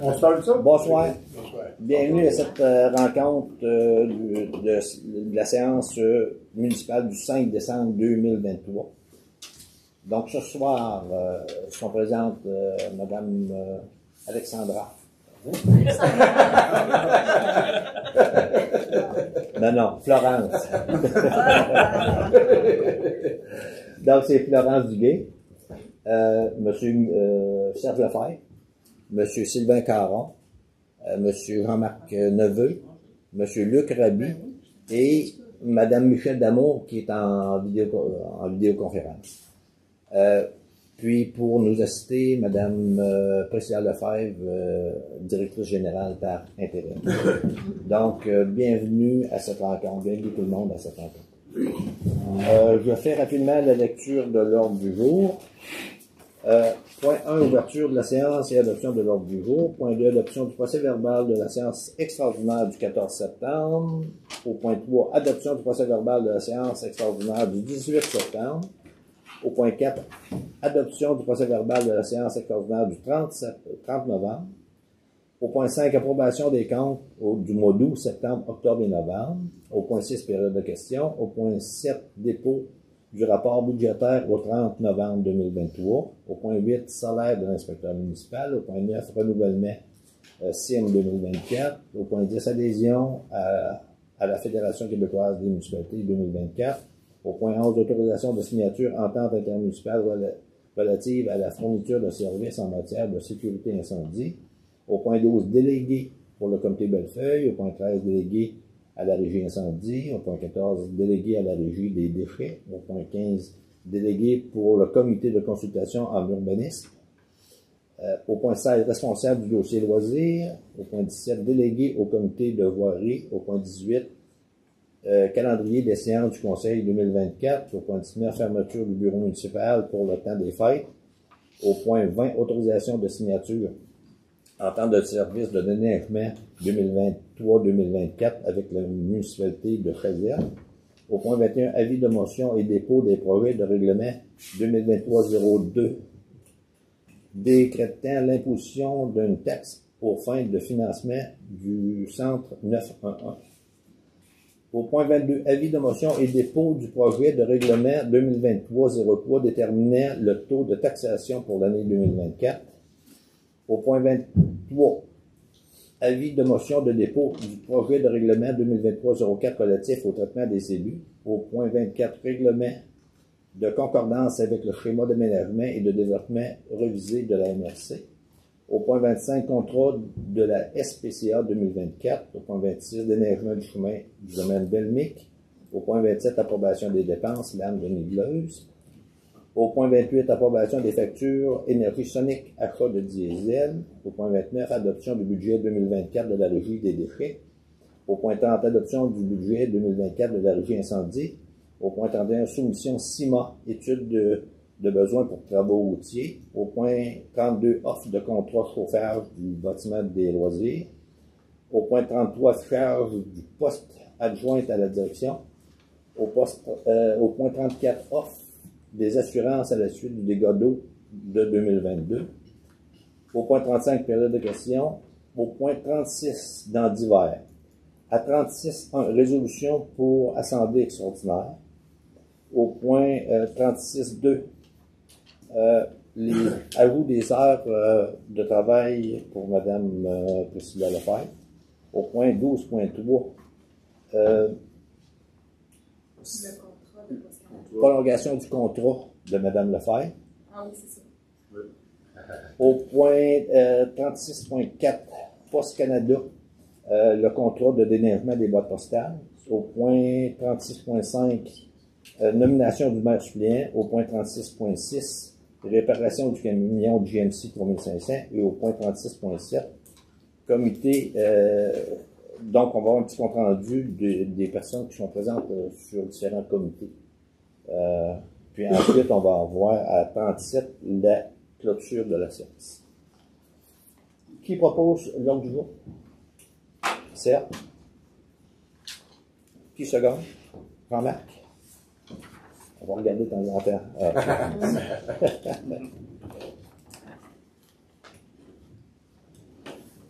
On start ça? Bonsoir. Bienvenue à cette rencontre de la séance municipale du 5 décembre 2023. Donc ce soir, sont présentes Madame Alexandra. Non, Florence. Donc c'est Florence Duguay, Monsieur Serge Lefebvre, Monsieur Sylvain Caron, Monsieur Jean-Marc Neveu, Monsieur Luc Raby et Madame Michèle Damour qui est en vidéoconférence. Puis pour nous assister, Madame Priscilla Lefebvre, directrice générale par intérim. Donc, bienvenue à cette rencontre, bienvenue tout le monde à cette rencontre. Je fais rapidement la lecture de l'ordre du jour. Point 1, ouverture de la séance et adoption de l'ordre du jour. Point 2, adoption du procès-verbal de la séance extraordinaire du 14 septembre. Au point 3, adoption du procès-verbal de la séance extraordinaire du 18 septembre. Au point 4, adoption du procès-verbal de la séance extraordinaire du 30 novembre. Au point 5, approbation des comptes du mois d'août, septembre, octobre et novembre. Au point 6, période de questions. Au point 7, dépôt du rapport budgétaire au 30 novembre 2023. Au point 8, salaire de l'inspecteur municipal. Au point 9, renouvellement CIM 2024. Au point 10, adhésion à la Fédération québécoise des municipalités 2024. Au point 11, autorisation de signature entente intermunicipale relative à la fourniture de services en matière de sécurité incendie. Au point 12, délégué pour le comité Bellefeuille. Au point 13, délégué à la régie incendie. Au point 14, délégué à la régie des déchets. Au point 15, délégué pour le comité de consultation en urbanisme. Au point 16, responsable du dossier loisirs. Au point 17, délégué au comité de voirie. Au point 18, calendrier des séances du Conseil 2024. Au point 19, fermeture du bureau municipal pour le temps des fêtes. Au point 20, autorisation de signature entente de service de déneigement 2023-2024 avec la municipalité de Chaudière. Au point 21, avis de motion et dépôt des projets de règlement 2023-02 décrétant l'imposition d'une taxe aux fins de financement du centre 911. Au point 22, avis de motion et dépôt du projet de règlement 2023-03 déterminant le taux de taxation pour l'année 2024. Au point 23, avis de motion de dépôt du projet de règlement 2023-04 relatif au traitement des élus. Au point 24, règlement de concordance avec le schéma d'aménagement et de développement revisé de la MRC. Au point 25, contrat de la SPCA 2024. Au point 26, déneigement du chemin du domaine Belmic. Au point 27, approbation des dépenses, lame de nigleuse. Au point 28, approbation des factures énergie sonique, achat de diesel. Au point 29, adoption du budget 2024 de la régie des déchets. Au point 30, adoption du budget 2024 de la régie incendie. Au point 31, soumission CIMA, étude de besoins pour travaux routiers. Au point 32, offre de contrat chauffage du bâtiment des loisirs. Au point 33, charge du poste adjointe à la direction. Au point 34, offre des assurances à la suite du dégât d'eau de 2022. Au point 35, période de questions. Au point 36, dans divers. À 36, résolution pour assemblée extraordinaire. Au point 36.2, les ajouts des heures de travail pour Mme Priscilla Lefebvre. Au point 12.3, prolongation du contrat de Mme Lefebvre. Ah oui, c'est ça. Oui. Au point 36.4, Poste Canada, le contrat de déneigement des boîtes postales. Au point 36.5, nomination du maire suppléant. Au point 36.6, réparation du camion de GMC 3500. Et au point 36.7, comité. Donc, on va avoir un petit compte rendu des personnes qui sont présentes sur différents comités. Puis ensuite, on va avoir à 37 la clôture de la séance. Qui propose l'ordre du jour? Serge. Qui seconde? Jean-Marc. On va regarder de temps en temps.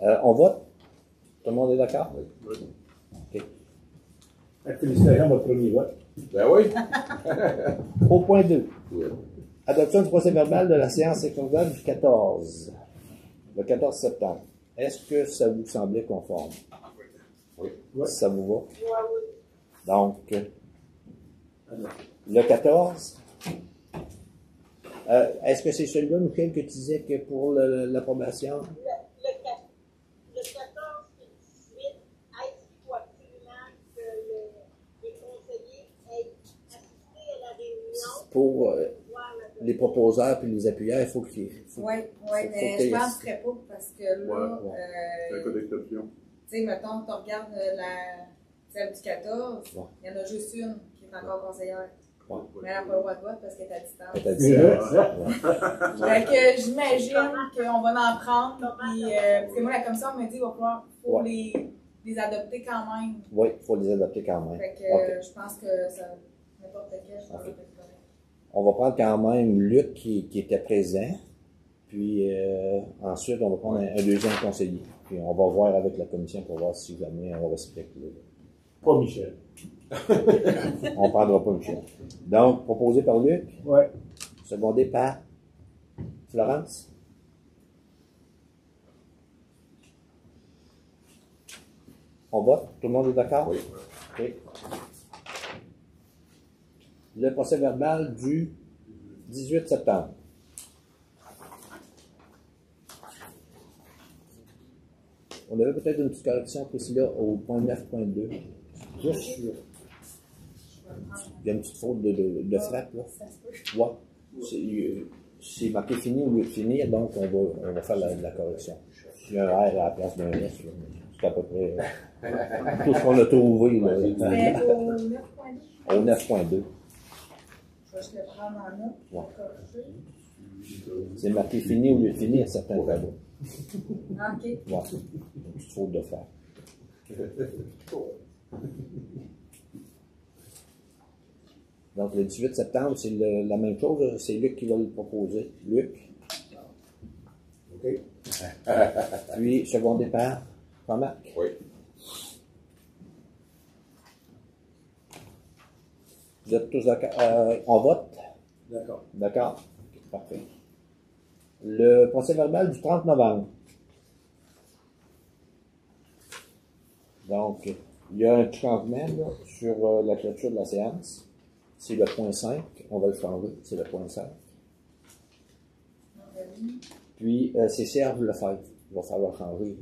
On vote? Tout le monde est d'accord? Oui. OK. Félicitations à votre premier vote. Ben oui. Au point 2. Oui. Adoption du procès-verbal de la séance extraordinaire du 14. Le 14 septembre. Est-ce que ça vous semblait conforme? Oui. Ça vous va? Donc, le 14. Est-ce que c'est celui-là, Michel, que tu disais que pour l'approbation? Le 14 et le 18, est-ce qu'il faut absolument que les conseillers aient assisté à la réunion Pour voir la les proposeurs puis les appuyeurs, il faut qu'il. Oui, mais je ne penserais pas parce que là, C'est un cas d'exception. tu sais, mettons, tu regardes celle du 14, il y en a juste une qui est encore conseillère. Ouais. Mais elle n'a pas le droit de vote parce qu'elle est à distance. T'as dit ça? Ouais. Fait que j'imagine qu'on va en prendre, puis, parce que moi, la commission me dit qu'il va falloir les adopter quand même. Oui, il faut les adapter quand même. Fait que OK. je pense que ça, n'importe quel, je pense que c'est correct. On va prendre quand même Luc qui était présent. Puis ensuite, on va prendre un deuxième conseiller. Puis on va voir avec la commission pour voir si jamais on respecte le. Pas Michel. On ne prendra pas Michel. Donc, proposé par Luc, Ouais. secondé par Florence. On vote? Tout le monde est d'accord? Oui. OK. Le procès verbal du 18 septembre. On avait peut-être une petite correction précise là au point 9.2. Juste sur. Il y a une petite faute de frappe là. Ça se peut. Ouais. C'est marqué fini au lieu de finir, donc on va faire la correction. Il y a un R à la place d'un S, là, c'est à peu près tout ce qu'on a trouvé. Là. Mais au 9.2, Au 9.2. je vais juste le prendre en note. Ouais. Corriger. C'est marqué fini au lieu de finir certains tableaux. Ah, OK. Ouais. Une petite faute de frappe. Donc, le 18 septembre, c'est la même chose. C'est Luc qui va le proposer. Luc. OK. Puis, second départ, Jean-Marc. Oui. Vous êtes tous d'accord? On vote? D'accord. D'accord? Ok, parfait. Le procès verbal du 30 novembre. Donc, il y a un changement là, sur la clôture de la séance. C'est le point 5. On va le changer. C'est le point 5. Puis, c'est Serge Lefebvre. Il va falloir changer.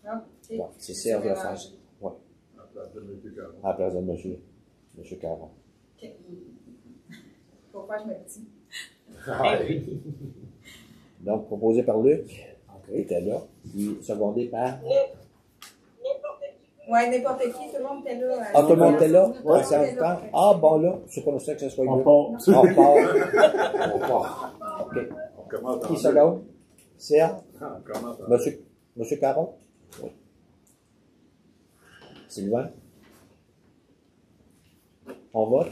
Ah, OK. Ouais, c'est Serge Lefebvre. Ouais, À la place de M. Caron. à la place de M. Caron. OK. Pourquoi je me dis? Donc, proposé par Luc, OK. qui était là. Puis, secondé par. n'importe qui. Ouais, n'importe qui, tout le monde était là. Ah, tout le monde était là? Tout le monde Ça était là. Ah, bon, là, c'est pas nécessaire que ce soit On Luc. part. On part. On part. OK. On commence Qui seconde? Serge? On commence en Monsieur Caron? Oui. Sylvain? On vote?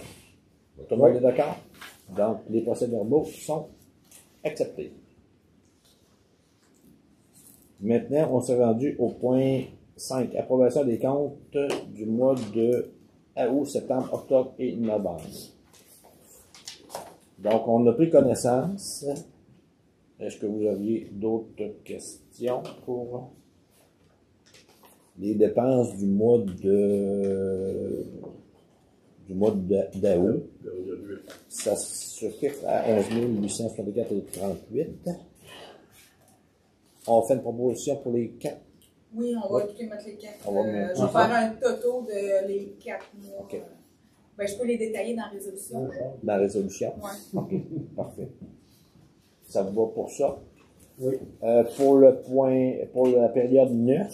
Tout le monde est d'accord? Donc, les procès-verbaux sont acceptés. Maintenant, on s'est rendu au point 5. Approbation des comptes du mois de août, septembre, octobre et novembre. Donc, on a pris connaissance. Est-ce que vous aviez d'autres questions pour les dépenses du mois d'août? Ça se chiffre à 11 864,38. On fait une proposition pour les 4. Oui, on va tout mettre les 4. On va mettre Je vais faire un toto de les 4 mois. OK. Ben, je peux les détailler dans la résolution. Dans la résolution? Ouais. OK, parfait. Ça vous va pour ça? Oui. Pour la période 9,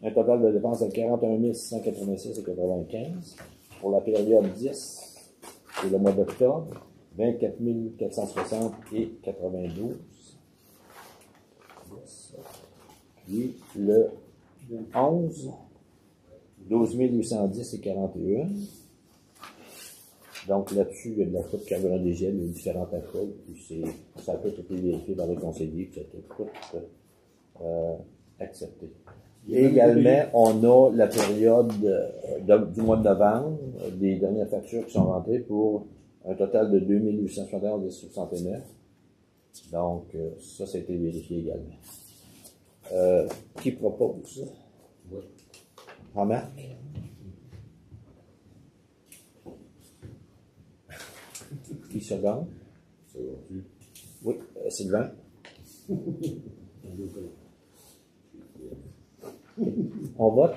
un total de dépenses de 41 686,95. Pour la période 10, c'est le mois d'octobre, 24 460 et 92. Puis le 11, 12 810 et 41. Donc là-dessus, il y a de la coupe carburant diesel, il y a différents achats, puis ça a tout été vérifié par les conseillers, puis c'était tout Accepté. Et également, on a la période du mois de novembre, des dernières factures qui sont rentrées pour un total de 2871,69. Donc, ça a été vérifié également. Qui propose? Oui. Remarque? Qui seconde? C'est vendu. Oui, Sylvain? On vote?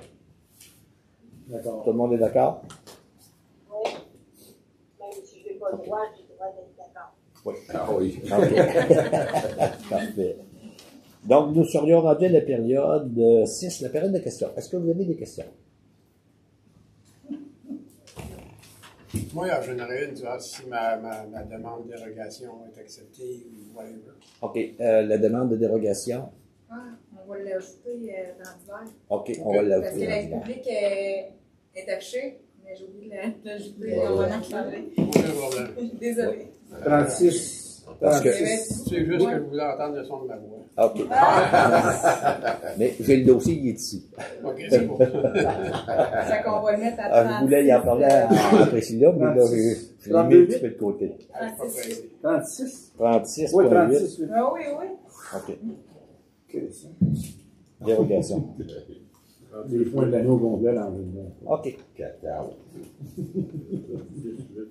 D'accord. Tout le monde est d'accord? Oui. Même si je n'ai pas le droit, j'ai le droit d'être d'accord. Oui. Ah oui. OK. Parfait. Donc, nous serions rendus à la période 6, la période de questions. Est-ce que vous avez des questions? Moi, j'en aurais une, tu vois, si ma demande de dérogation est acceptée ou whatever. OK. La demande de dérogation. Ah, on va l'ajouter dans l'hiver. OK, on va Parce que l'ajouter. la publique est affichée, mais j'ai oublié de l'ajouter. Ouais. On va en changer. Aucun problème. Désolée. 36. Parce que- 36. C'est juste que je voulais entendre le son de ma voix. OK. Mais j'ai le dossier, il est ici. OK, c'est bon. Fait qu'on va le mettre à 36. Je voulais y en parler à Priscilla, mais là, je l'ai mis un petit peu de côté. Pas pressé. 36. 36, Oui, 36.8. 36. Oui. Ah oui, oui. OK. Que ça. Dérogation. Les points de l'anneau complet dans le monde. OK.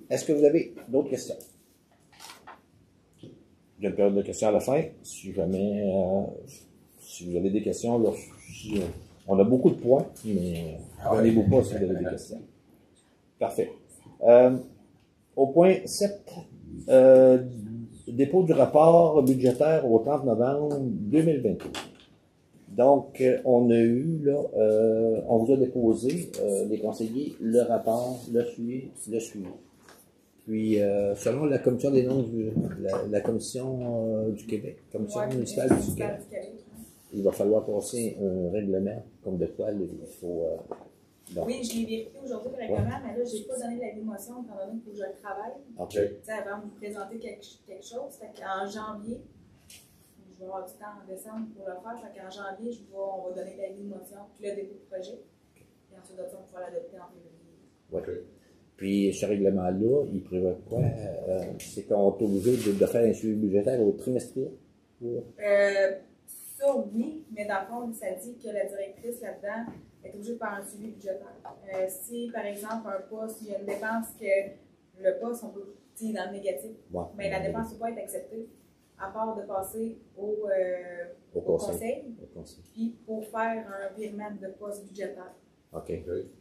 Est-ce que vous avez d'autres questions? Il y a une période de questions à la fin. Si jamais, si vous avez des questions, là, on a beaucoup de points, mais prenez-vous pas si vous avez des questions. Parfait. Au point 7, dépôt du rapport budgétaire au 30 novembre 2022. Donc, on a eu, là, on vous a déposé, les conseillers, le rapport, le suivi. Puis, selon la commission des normes, la commission du Québec, commission Ouais, municipale du Québec, il va falloir passer un règlement comme de quoi il faut... donc, Oui, je l'ai vérifié aujourd'hui le règlement, mais là, je n'ai pas donné l'avis de motion étant donné que je le travaille. OK. Tu sais, avant de vous présenter quelque chose, fait qu'en janvier, je vais avoir du temps en décembre pour le faire, fait qu'en janvier, on va donner l'avis de motion, puis le début de projet. Et ensuite de ça, on va pouvoir l'adopter en février. Ouais. Puis, ce règlement-là, il prévoit quoi? C'est qu'on est obligé de faire un suivi budgétaire au trimestriel? Ça, oui, mais dans le fond, ça dit que la directrice là-dedans est obligée de faire un suivi budgétaire. Si, par exemple, un poste, il y a une dépense que le poste, on peut dire dans le négatif, Ouais. mais la dépense ne peut pas être acceptée, à part de passer au conseil, puis pour faire un virement de poste budgétaire. OK.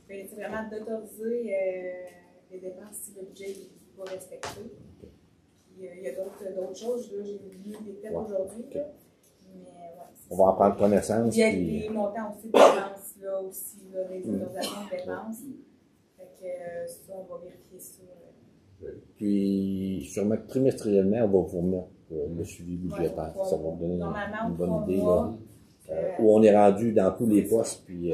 C'est vraiment d'autoriser les dépenses si le budget n'est pas respecté. Puis il y a d'autres choses, là, j'ai vu les têtes aujourd'hui. OK. Là. Mais, On va en prendre connaissance. il y a Puis, des montants aussi de dépenses, là, aussi, là, des autorisations de dépenses. Fait que ça, on va vérifier ça. puis, sûrement que trimestriellement, on va vous remettre le suivi budgétaire. Ouais, Ça va vous donner normalement, une bonne 3 idée. mois, Où on est rendu dans tous les postes. Puis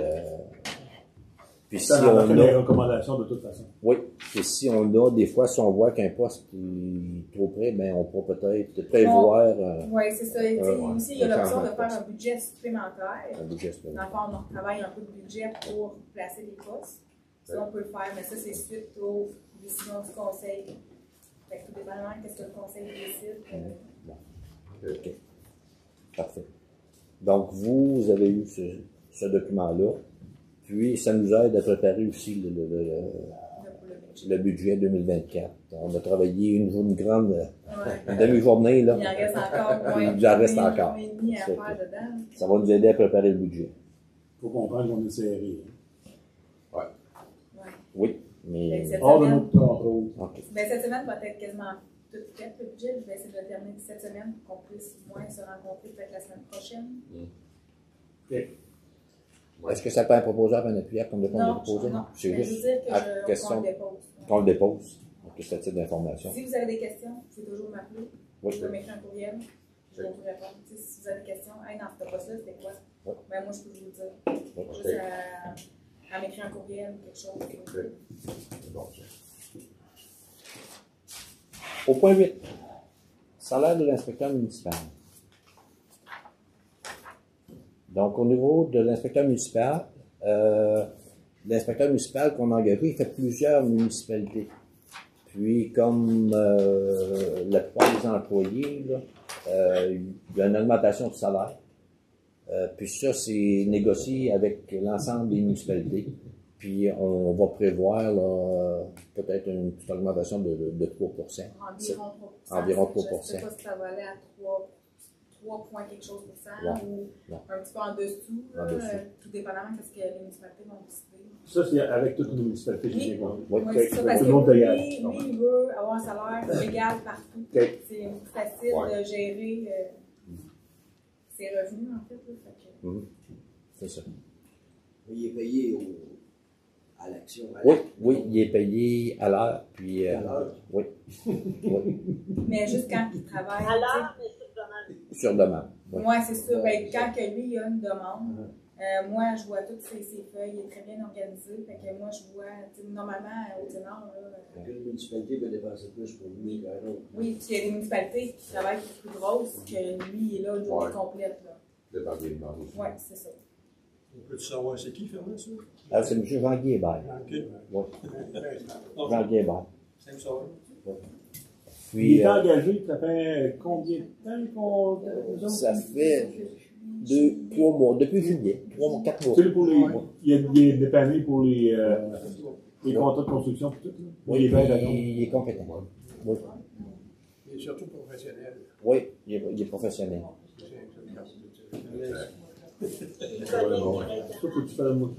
si Ça, on a fait les recommandations de toute façon. Oui, puis si on a, des fois, si on voit qu'un poste est trop près, ben on pourra peut-être prévoir oui, c'est ça. Et, aussi, il y a un l'option changement de de faire poste. un budget supplémentaire. un budget Dans supplémentaire. le fond, on travaille un peu de budget pour placer les postes. Ça, on peut le faire, mais ça, c'est suite aux décisions du conseil. Fait que tout dépendamment de ce que le conseil décide. OK. Parfait. Donc, vous avez eu ce document-là. Puis, ça nous aide à préparer aussi le budget 2024. On a travaillé une grande une demi-journée, là. Il en reste encore. Il en reste encore. Un mois et demi à faire dedans. Ça va nous aider à préparer le budget. Il faut comprendre qu'on est serré. Ouais. Oui, mais... Cette Hors de semaine, notre contrôle. OK. ben, cette semaine va être quasiment tout fait, le budget. Je vais essayer de le terminer cette semaine pour qu'on puisse au moins se rencontrer peut-être la semaine prochaine. OK. Est-ce que ça peut être proposé avant d'appui comme le qu'on a Non, déposé? non. C'est Mais je veux juste dire que à qu'on question le dépose. qu'on le dépose. Donc, c'est ce type d'information. Si vous avez des questions, vous pouvez toujours m'appeler. Oui. Vous pouvez m'écrire un courriel. Je vais vous répondre. Tu sais, si vous avez des questions, hey, dans ce poste-là, c'était quoi? Oui. Ben, moi, je peux vous le dire. Oui. Juste à m'écrire un courriel ou quelque chose. Au point 8, salaire de l'inspecteur municipal. Donc, au niveau de l'inspecteur municipal qu'on a engagé, il fait plusieurs municipalités. Puis, comme la plupart des employés, là, il y a une augmentation de salaire. Puis ça, c'est négocié avec l'ensemble des municipalités. Puis on va prévoir peut-être une petite augmentation de 3%. Environ 3%. Environ 3%. Je ne sais pas si ça va aller à 3 points quelque chose pour cent ou un petit peu en dessous, tout dépendamment de ce que les municipalités vont décider. Ça, c'est avec toutes les municipalités, j'ai bien compris. Oui, c'est ça, parce Tout le monde que égal. lui, il veut avoir un salaire égal partout. Okay. C'est plus facile de gérer ses revenus, en fait. C'est ça. Il est payé à l'action. Oui, il est payé à l'heure. Puis, À l'heure? Oui. Mais juste quand il travaille. À l'heure, mais sur demande. Sur demande. Oui. Oui, c'est ça. Ben, quand que lui, il a une demande, moi, je vois toutes ses feuilles. Il est très bien organisé. Fait que moi, je vois, normalement, au ténor, Une municipalité peut dépenser plus pour lui qu'un autre. oui, puis il y a des municipalités qui travaillent plus grosses que lui, il est là une journée complète. Dépend des demandes aussi. Oui, c'est ça. On peut-tu savoir c'est qui, Fernand, ça? Ah, c'est M. Jean Guébert. Ok. Oui. Non, Jean Guébert. c'est ça. Il Puis, est engagé, ça fait combien de temps qu'on... ça fait 3 mois, depuis juillet, 4 mois. Tu sais, pour les... Il est dépanné pour les contrats de construction et tout, là? Oui, Les bains d'agents. il est compétent. Oui, Il est surtout professionnel. oui, il est professionnel. Ça, faut que tu fasses le mot.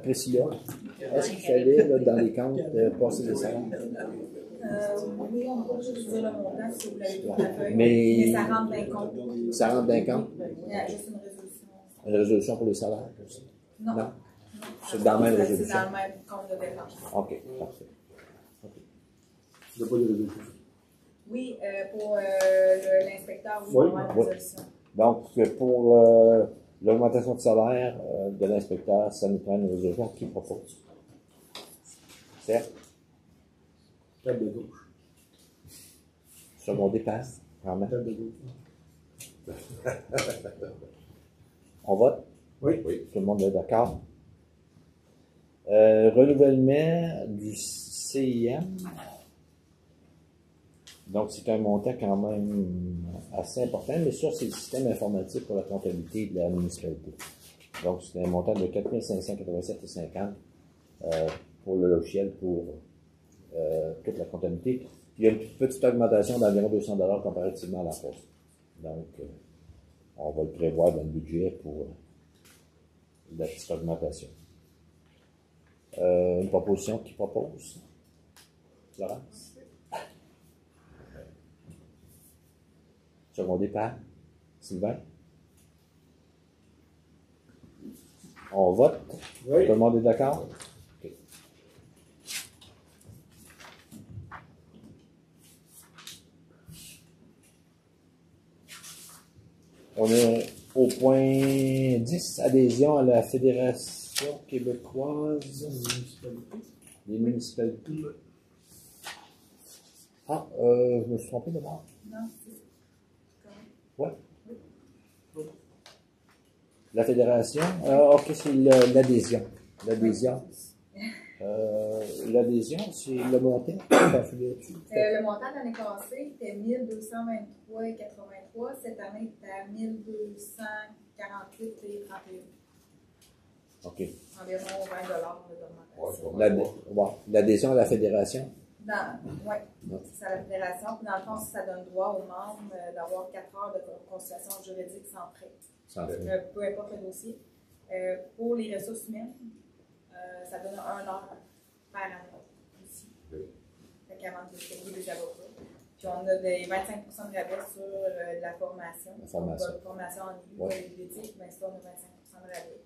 Priscilla, est-ce qu'il fallait, là, dans les comptes, passer des salaires? Oui, on peut juste dire le montant si vous l'avez tout à fait. Mais Mais ça rentre d'un compte. Ça rentre d'un compte? Il y a juste une résolution. Une résolution pour les salaires aussi? Non. C'est dans la même résolution? C'est dans le même compte de dépenses. OK, parfait. Il n'y a pas de résolution. Oui, pour l'inspecteur, oui, Oui, il y aura une oui. résolution. Donc, pour l'augmentation de salaire de l'inspecteur, ça nous prend une résolution qui propose. Certes, Table de gauche. second dépasse, vraiment. Table de gauche. On vote? Oui. Tout le monde est d'accord? Renouvellement du CIM. Donc, c'est un montant quand même assez important, mais ça, c'est le système informatique pour la comptabilité de la municipalité. Donc, c'est un montant de 4 587,50 pour le logiciel pour toute la comptabilité. Il y a une petite augmentation d'environ 200 $ comparativement à la poste. Donc, on va le prévoir dans le budget pour la petite augmentation. Une proposition qui propose? Florence? Secondé par Sylvain? On vote? Oui. Tout le monde est d'accord? OK. On est au point 10, adhésion à la Fédération québécoise des municipalités. Ah, je me suis trompé de bord. Non, c'est Ouais. La fédération. OK, c'est l'adhésion. L'adhésion. L'adhésion, c'est le montant. Le montant de l'année passée était 1223,83. Cette année, il est à 1248,31. OK. Environ 20 d'augmentation. L'adhésion à la fédération. Oui, c'est à la fédération. Puis dans le fond, ça donne droit aux membres d'avoir 4 heures de consultation juridique sans frais. Sans frais. Peu importe le dossier. Pour les ressources humaines, ça donne 1 heure par année aussi. Fait qu'avant de payer des avocats. Puis on a des 25% de rabais sur la formation. La formation. Donc, formation en ligne, l'éthique, mais ça, on a 25% de rabais.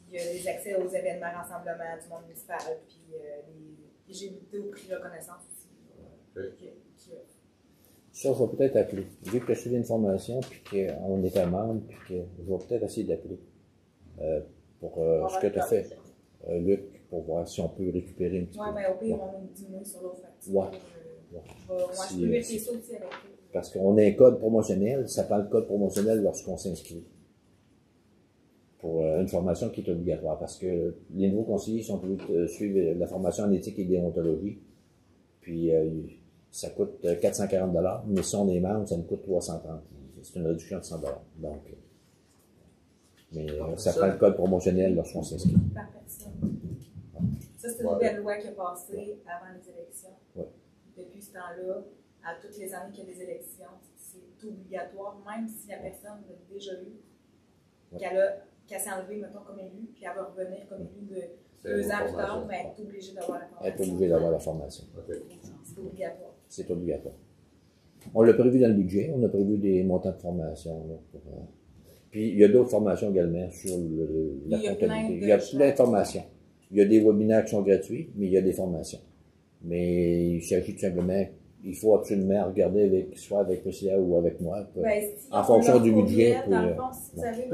Puis les accès aux événements, rassemblements du monde municipal, puis l'éligibilité au prix de reconnaissance aussi. Ça, je vais peut-être appeler. Vu que je suis une formation, puis qu'on est un membre, puis que je vais peut-être essayer d'appeler pour ce que tu as fait, Luc, pour voir si on peut récupérer un petit peu. Oui, mais au pire, on va diminuer sur l'autre facture. Ouais. Je peux vérifier ça aussi avec eux. Parce qu'on a un code promotionnel, ça prend le code promotionnel lorsqu'on s'inscrit. une formation qui est obligatoire parce que les nouveaux conseillers sont obligés de suivre la formation en éthique et déontologie. Puis, ça coûte 440 $, mais si on est membre, ça nous coûte 330 $. C'est une réduction de 100 $. Donc, mais ça prend le code promotionnel lorsqu'on s'inscrit. Parfait. Ça, c'est une nouvelle loi qui a passé avant les élections. Ouais. Depuis ce temps-là, à toutes les années qu'il y a des élections, c'est obligatoire, même si la personne l'a déjà eu, qu'elle s'est enlevée, mettons, comme élu, puis elle va revenir comme élu de 2 ans plus tard, mais elle est obligée d'avoir la formation. Être obligé d'avoir la formation. OK. C'est obligatoire. C'est obligatoire. On l'a prévu dans le budget, on a prévu des montants de formation. Là, puis il y a d'autres formations également sur la comptabilité. Il y a plein de formations. Il y a des webinaires qui sont gratuits, mais il y a des formations. Mais il s'agit tout simplement, il faut absolument regarder soit avec Priscilla ou avec moi, en fonction du budget. Dans le fond, si vous savez,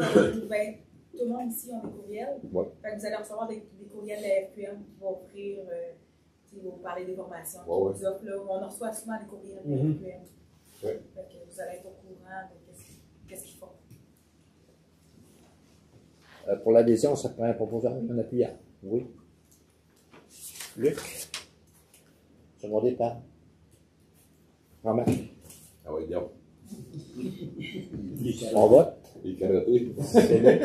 tout le monde ici a des courriels. Ouais. Fait que vous allez recevoir des courriels de la FQM qui vont offrir, qui vont vous parler des formations. Qui vous offrent, là, on reçoit souvent des courriels de la FQM. Fait que vous allez être au courant de qu'est-ce qu'ils font. Pour l'adhésion, ça prend un proposant, un appuyant. Oui. Luc. Secondé par Romain. Ah oui, donc. On vote. Les karatés. C'est bon.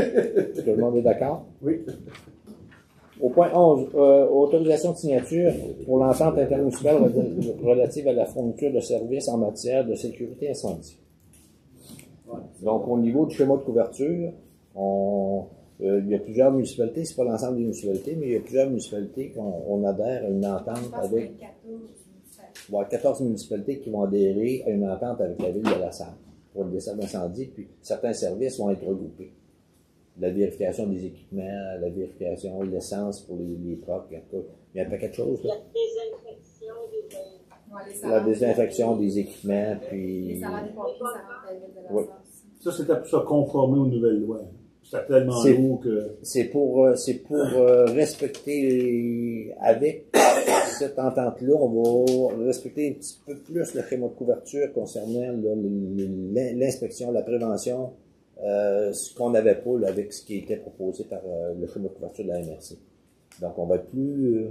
Tout le monde est d'accord? Oui. Au point 11, autorisation de signature pour l'entente intermunicipale relative à la fourniture de services en matière de sécurité incendie. Donc, au niveau du schéma de couverture, il y a plusieurs municipalités, c'est pas l'ensemble des municipalités, mais il y a plusieurs municipalités qu'on adhère à une entente avec. 14 municipalités qui vont adhérer à une entente avec la ville de La Salle pour le dessert d'incendie, puis certains services vont être regroupés. La vérification des équipements, la vérification de l'essence pour les trucks, il y a un paquet de choses. Là. La désinfection des équipements, puis. Les salaires des pompiers, ça rentre à la ville de La Oui. Salle. Ça, c'était pour se conformer aux nouvelles lois. C'est tellement lourd que. C'est pour respecter, avec cette entente-là, on va respecter un petit peu plus le schéma de couverture concernant l'inspection, la prévention, ce qu'on n'avait pas là, avec ce qui était proposé par le schéma de couverture de la MRC. Donc, on va être plus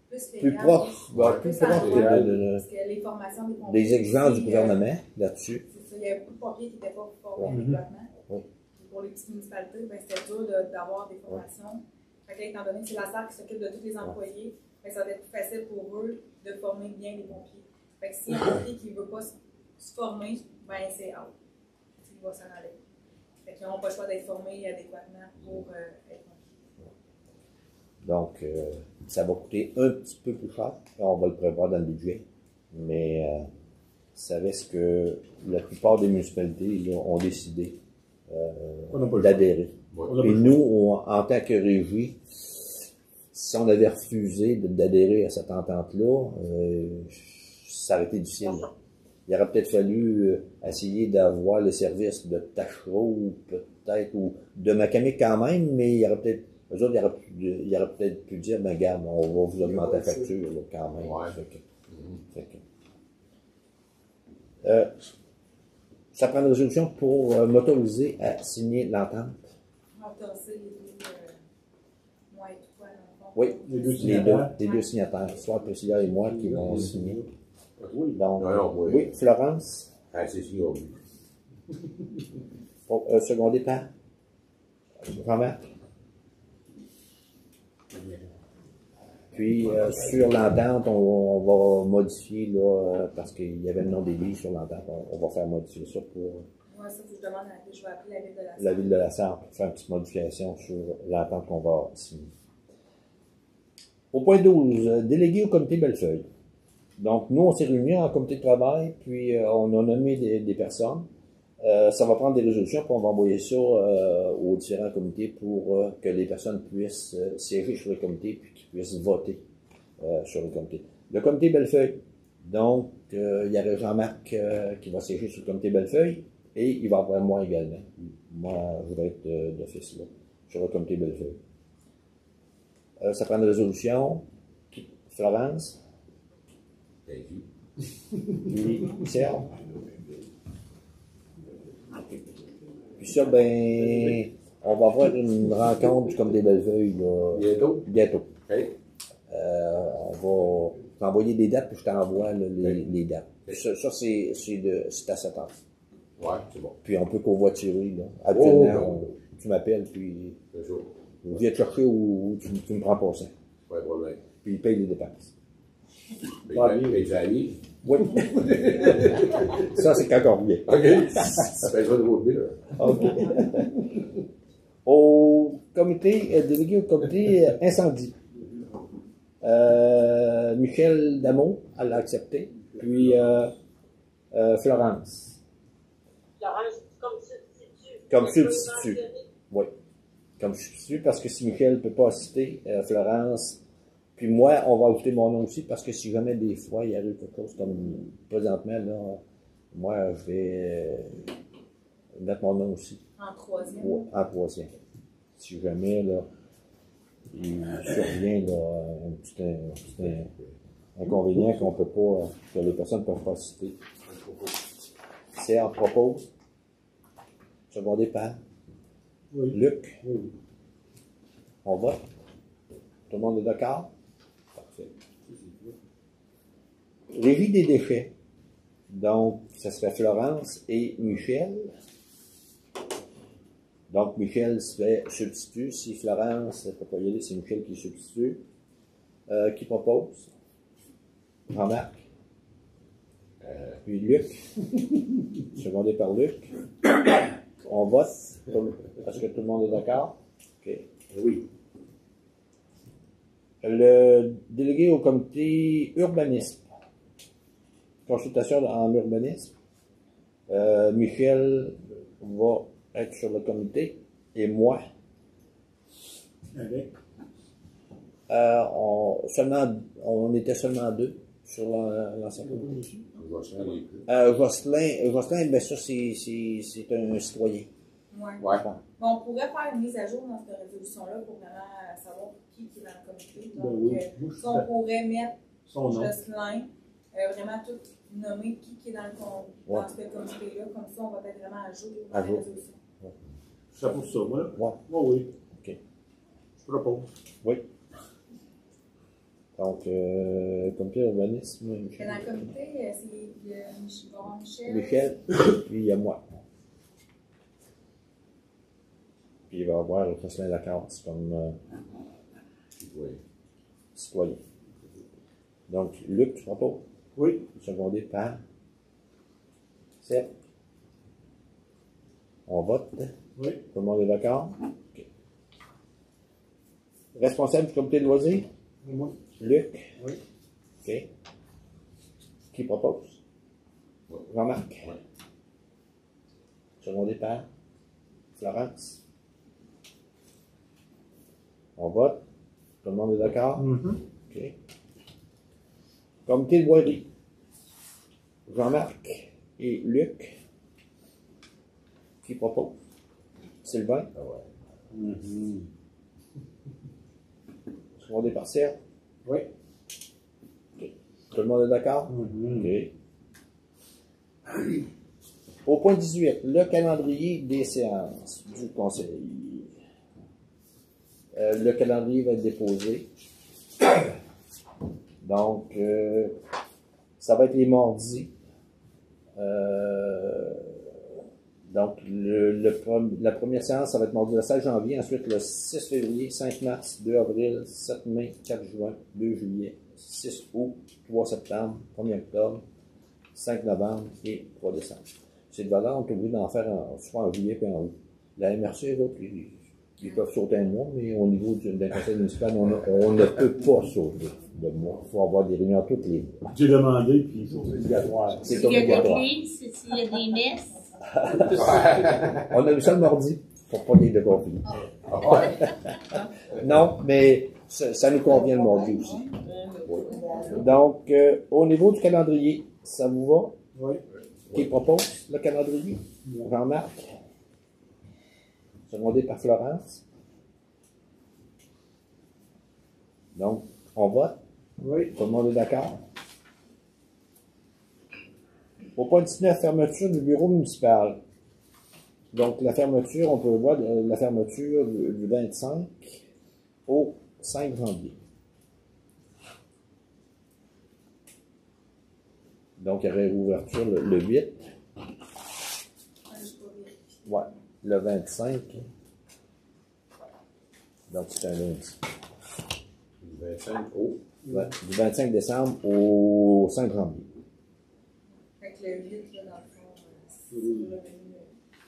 proche, plus proche parce que les formations des pompiers. des exigences du gouvernement là-dessus. C'est ça, il y a beaucoup de pompiers qui n'étaient pas formés adéquatement. Oui. Pour les petites municipalités, ben, c'était dur d'avoir des formations. Fait que là, étant donné que c'est la SAR qui s'occupe de tous les employés, ben, ça va être plus facile pour eux de former bien les pompiers. Fait que si un pompier qui ne veut pas se former, ben c'est out. Il va s'en aller. Fait qu'ils n'ont pas le choix d'être formés adéquatement pour être pompiers. Donc, ça va coûter un petit peu plus cher. On va le prévoir dans le budget. Mais ça reste que la plupart des municipalités là, ont décidé d'adhérer. Et nous, en tant que régie, si on avait refusé d'adhérer à cette entente-là, ça aurait été difficile. Il aurait peut-être fallu essayer d'avoir les services de Tachereau, peut-être, ou de Macamic quand même, mais il y aurait peut-être, eux autres, il aurait peut-être pu dire, ben regarde, on va vous augmenter la facture, là, quand même. Ça prend une résolution pour m'autoriser à signer l'entente. Autoriser les deux, moi et toi, dans le fond. Oui, les deux signataires, soit Priscilla et moi qui vont signer. Oui. Donc, Non, oui. oui, Florence. Ah, c'est sûr. Secondé par Jean-Marc. Puis, sur l'entente, on va modifier, là, parce qu'il y avait le nom des villes sur l'entente, on va faire modifier ça pour Moi, ça, je demande je vais appeler la ville de La Salle. la ville de La Sarre pour faire une petite modification sur l'entente qu'on va signer. Au point 12, délégué au comité Bellefeuille. Donc, nous, on s'est réunis en comité de travail, puis on a nommé des personnes. Ça va prendre des résolutions, puis on va envoyer ça aux différents comités pour que les personnes puissent siéger sur le comité, puis qu'ils puissent voter sur le comité. Le comité Bellefeuille, donc, il y aurait Jean-Marc qui va siéger sur le comité Bellefeuille, et il va y avoir moi également. Moi, je vais être d'office là, sur le comité Bellefeuille. Ça prend une résolution. Florence? Puis, Serge? Puis ça, ben, On va avoir une rencontre du Comité Bellefeuille, là, Bientôt? bientôt. OK. On va t'envoyer des dates, puis je t'envoie là, les dates. Ça c'est à 7 heures. Ouais, c'est bon. Puis on peut covoiturer, là. Actuellement, Oh, tu m'appelles, puis C'est chaud. je viens te chercher ou tu me prends pas ça. Pas de problème. Puis il paye les dépenses. Et tu amis? Oui. Ça, c'est quand on revient. OK. Ça fait ça de votre vie, là. OK. Au comité, délégué au comité incendie. Michel Damon, elle a accepté. Puis Florence. Florence, comme substitut. Comme Est-ce que vous substitut. mentionnez? Oui. Comme substitut, parce que si Michel ne peut pas assister, Florence. Puis moi, on va ajouter mon nom aussi, parce que si jamais des fois il arrive quelque chose comme présentement, là, moi, je vais mettre mon nom aussi. En troisième. Ouais, en troisième. Si jamais, là, il survient, là, un petit inconvénient qu'on peut pas, que les personnes ne peuvent pas citer. C'est en propose, secondé par Oui. Luc. Oui. On vote. Tout le monde est d'accord? Parfait. Régie des déchets. Donc, ça serait Florence et Michel. Donc, Michel serait substitut. Si Florence ne peut pas y aller, c'est Michel qui est substitut. Qui propose? Jean-Marc. Puis Luc. Secondé par Luc. On vote. Est-ce que tout le monde est d'accord? OK. Oui. Le délégué au comité urbanisme. Consultation en urbanisme. Michel va être sur le comité et moi. Avec. On était seulement deux sur l'ensemble. Je vais se faire les plus. Jocelyn, ben ça, c'est un citoyen. Ouais. Ouais. Mais on pourrait faire une mise à jour dans cette résolution-là pour vraiment savoir qui est dans le comité. Donc, Ben oui. Moi, je si on pourrait mettre Son nom. Jocelyn, vraiment tout nommer qui est dans, Ouais. dans ce comité-là. Comme ça, on va être vraiment à jour dans À la jour. résolution. Je serais pour ça, moi. Ouais. Oui, oui. OK. Je propose. Oui. Donc, comité urbanisme, Dans Michel. le comité, c'est Michel. Michel, puis il y a moi. Puis il va y avoir Jocelyn Lacasse comme Oui. citoyen. Donc, Luc, tu proposes? Oui. Secondé par Seb. On vote. Oui. Tout le monde est d'accord? OK. Responsable du comité de loisirs? Moi. Luc? Oui. OK. Qui propose? Oui. Jean-Marc? Oui. Secondé par Florence? On vote. Tout le monde est d'accord? OK. Comité de voirie. Jean-Marc et Luc. Qui propose? Sylvain? Ah ouais. Secondé par Serge? Oui. OK. Tout le monde est d'accord? OK. Au point 18, le calendrier des séances du conseil. Le calendrier va être déposé. Donc, ça va être les mardis. Donc, la première séance, ça va être mardi le 16 janvier. Ensuite, le 6 février, 5 mars, 2 avril, 7 mai, 4 juin, 2 juillet, 6 août, 3 septembre, 1er octobre, 5 novembre et 3 décembre. C'est de valeur, on est obligé d'en faire soit en juillet et en août. La MRC, eux autres, ils peuvent sauter un mois, mais au niveau d'un conseil municipal, on ne peut pas sauter de mois. Il faut avoir des réunions toutes les mois. J'ai demandé, puis c'est obligatoire. C'est S'il y a des obligatoire. livres, s'il y a des messes. On a eu ça le mardi pour pas qu'il y ait de conflit. Non, mais ça nous convient le mardi aussi. Donc, au niveau du calendrier, ça vous va? Oui. Qui propose le calendrier? Jean-Marc? Secondé par Florence. Donc, on vote. Oui. Tout le monde est d'accord? Au point 19, fermeture du bureau municipal. Donc, la fermeture, on peut voir la fermeture du 25 au 5 janvier. Donc, il y aurait réouverture le 8. Ouais, le 25. Donc, c'est un lundi. Du 25 au. Ouais, du 25 décembre au 5 janvier. Fait que le 8, là, dans le fond, c'est Oui. revenu.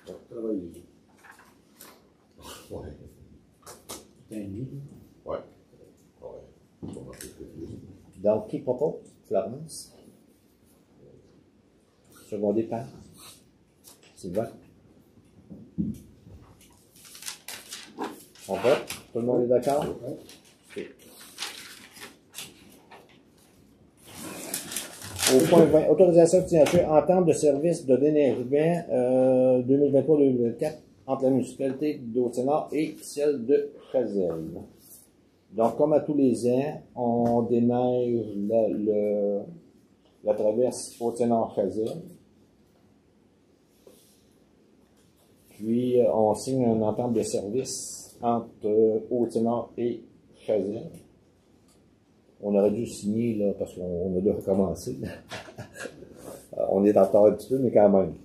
Pour travailler. Ouais. C'est un lit. Ouais. Ouais. On va marquer plus. Donc, qui propose? Florence. Secondé par Sylvain. On vote? Tout le monde est d'accord? Ok. Au point 20, autorisation de signature entente de service de déneigement 2023-2024 entre la municipalité d'Haute-Nord et celle de Chazelle. Donc, comme à tous les ans, on déneige la traverse Haute-Nord-Chazelle. Puis, on signe une entente de service entre Haute-Nord et Chazelle. On aurait dû signer, là, parce qu'on a dû recommencer. On est en retard un petit peu, mais quand même.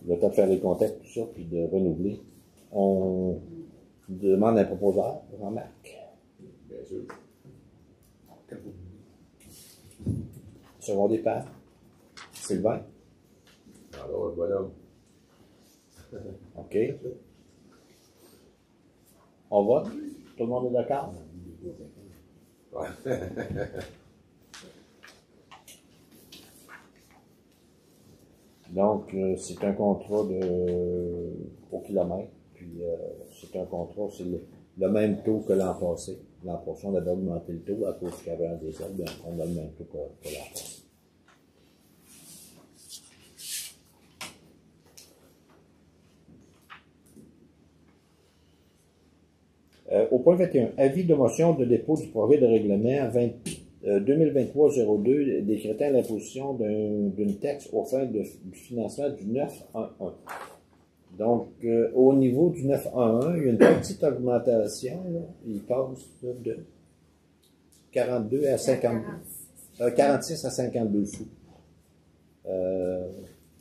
Le temps de faire les contacts, tout ça, puis de renouveler. On demande un proposeur, Jean-Marc. Bien sûr. Secondé par Sylvain. Alors, le bonhomme. OK. On vote. Tout le monde est d'accord? Ouais. Donc, c'est un contrat au kilomètre. Puis, c'est un contrat, c'est le même taux que l'an passé. L'an passé, on avait augmenté le taux à cause qu'il y avait un désordre. Bien, on a le même taux que l'an passé. Au point 21, avis de motion de dépôt du projet de règlement 2023-02 décrétant l'imposition d'une taxe aux fins du financement du 911. Donc, au niveau du 911, il y a une petite augmentation. Là. Il passe de 42 à 50, 46 à 52 sous.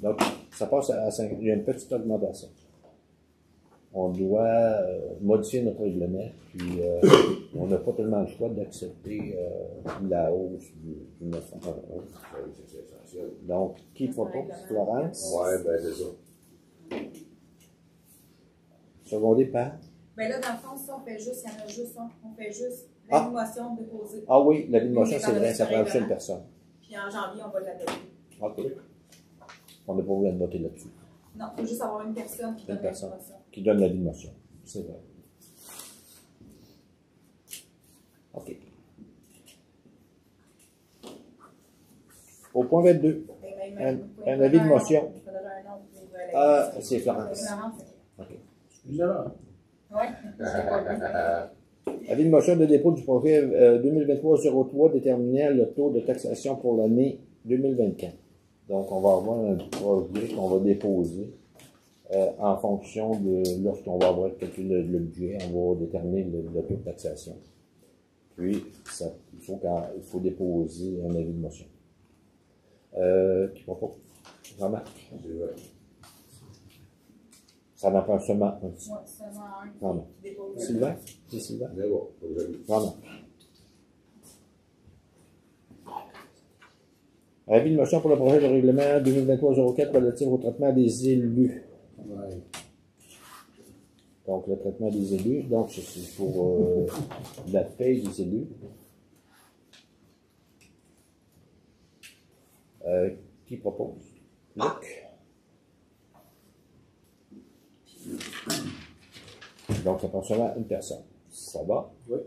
Donc, ça passe à 5. Il y a une petite augmentation. On doit modifier notre règlement, puis on n'a pas tellement le choix d'accepter la hausse du 911. Oui, c'est essentiel. Donc, qui propose? Florence? Ouais, ben c'est ça. Secondé par? Ben là, dans le fond, ça, on fait juste, il y en a juste un. On fait juste Ah. l'animation déposée. Ah oui, la motion, c'est vrai, ça prend juste une personne. Puis en janvier, on va l'adopter. OK. On n'a pas voulu noter là-dessus. Non, il faut juste avoir une personne qui donne Une personne. l'animation. Qui donne la motion. C'est vrai. OK. Au point 22, un avis de motion. C'est Florence. OK. Excusez-moi. Oui, je l'ai pas vu. Avis de motion de dépôt du projet 2023-03 déterminant le taux de taxation pour l'année 2024. Donc, on va avoir un projet qu'on va déposer en fonction de lorsqu'on va avoir calculé le budget, on va déterminer le taux de taxation. Puis, il faut déposer un avis de motion. Qui propose? Jean-Marc? C'est vrai. Ça en prend seulement un. Oui, seulement un Jean-Marc. qui dépose. Sylvain? C'est Sylvain? Mais bon, faut que j'aille. Jean-Marc. Avis de motion pour le projet de règlement 2023-04 relatif au traitement des élus. Ouais. Donc, le traitement des élus. Donc, c'est pour la paie des élus. Qui propose? Luc. Donc, ça prend seulement une personne. Ça va? Oui.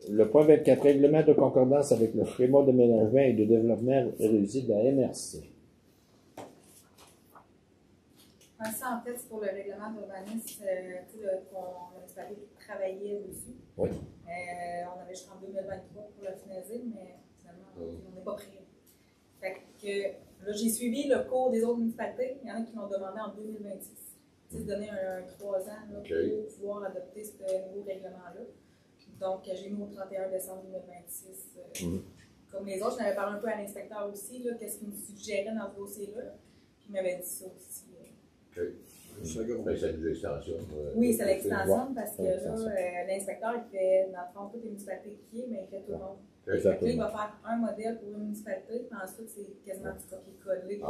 Le point 24, règlement de concordance avec le schéma de ménagement et de développement réussi de la MRC. Ça, en fait, c'est pour le règlement d'urbanisme qu'on avait travaillé dessus. Oui. On avait jusqu'en 2023 pour le finaliser, mais finalement, on n'est pas prêt. Fait que Là, j'ai suivi le cours des autres municipalités. Il y en a qui l'ont demandé en 2026. C'est donner un 3 ans là, pour pouvoir adopter ce nouveau règlement-là. Donc, j'ai mis au 31 décembre 2026. Comme les autres, je n'avais parlé un peu à l'inspecteur aussi, qu'est-ce qu'il me suggérait dans ce dossier-là. Puis il m'avait dit ça aussi. OK. C'est une extension. Oui, c'est l'extension parce que là, l'inspecteur, il fait dans le fond toutes les municipalités qui est, mais il fait tout le monde. Là, il va faire un modèle pour une municipalité, puis ensuite, c'est quasiment du copier-coller.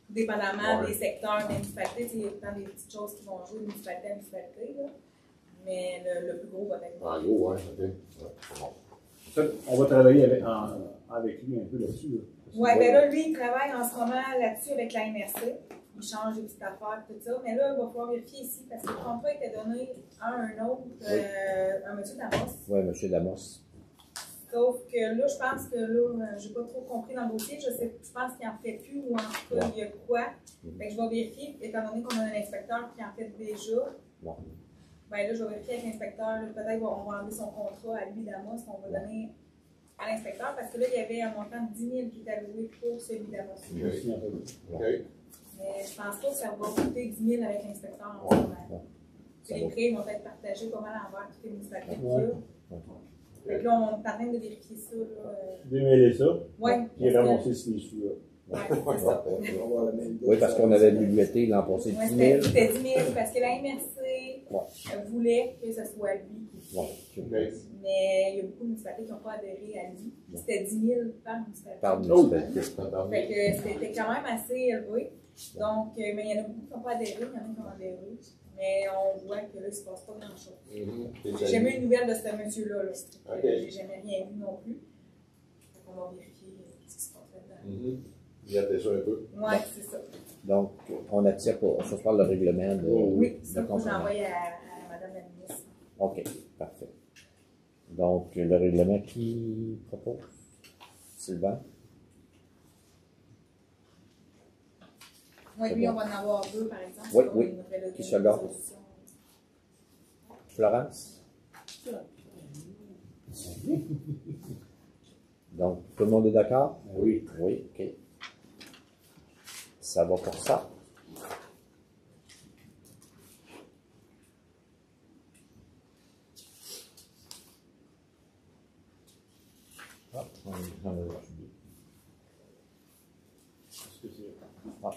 Dépendamment des secteurs des municipalités, il y a tout le temps des petites choses qui vont jouer de municipalité à municipalité. Là. Mais le plus gros va être. En gros, oui, OK. Ouais, bon. On va travailler avec lui un peu là-dessus. Là. Oui, bien là, lui, il travaille en ce moment là-dessus avec la MRC. Il change des petites affaires, tout ça. Mais là, il va falloir vérifier ici parce que le contrat était donné à un autre, un monsieur Damos. Oui, monsieur Damos. Sauf que là, je pense que là, j'ai pas trop compris dans le dossier. Je pense qu'il en fait plus ou en tout cas, il y a quoi. Fait que je vais vérifier, étant donné qu'on a un inspecteur qui en fait déjà. Ben là, je vais vérifier avec l'inspecteur. Peut-être qu'on va enlever son contrat à lui, Damos, qu'on va donner à l'inspecteur. Parce que là, il y avait un montant de 10 000 qui était alloué pour celui Damos. Mais je pense pas que ça va coûter 10 000 avec l'inspecteur en ce moment. Les prix vont être partagés pas mal envers toutes les municipalités. Fait que là, on est en train de vérifier ça. Démêler ça. Oui. Puis ramasser ces sous-là. Oui, c'est ça. Oui, parce qu'on avait budgété l'an passé 10 000. C'était 10 000 parce que la MRC voulait que ce soit lui qui fasse. Mais il y a beaucoup de municipalités qui n'ont pas adhéré à lui. C'était 10 000 par municipalité. Par municipalité. Fait que c'était quand même assez élevé. Donc, mais il y en a beaucoup qui n'ont pas adhéré, il y en a qui ont adhéré. Mais on voit que là, il ne se passe pas grand-chose. J'ai jamais eu une nouvelle de ce monsieur-là. J'ai jamais rien vu non plus. Donc, on va vérifier ce qui se passe là-dedans. Regardez ça un peu. Oui, c'est ça. Donc, on attire pour ce soir le règlement de. Oui, ça, faut que j'envoie à Mme la ministre. OK, parfait. Donc, le règlement qui propose? Sylvain? Oui, lui, on va en avoir deux, par exemple. Oui. Qui se gâte? Florence? Donc, tout le monde est d'accord? Oui. Oui, OK. Ça va pour ça.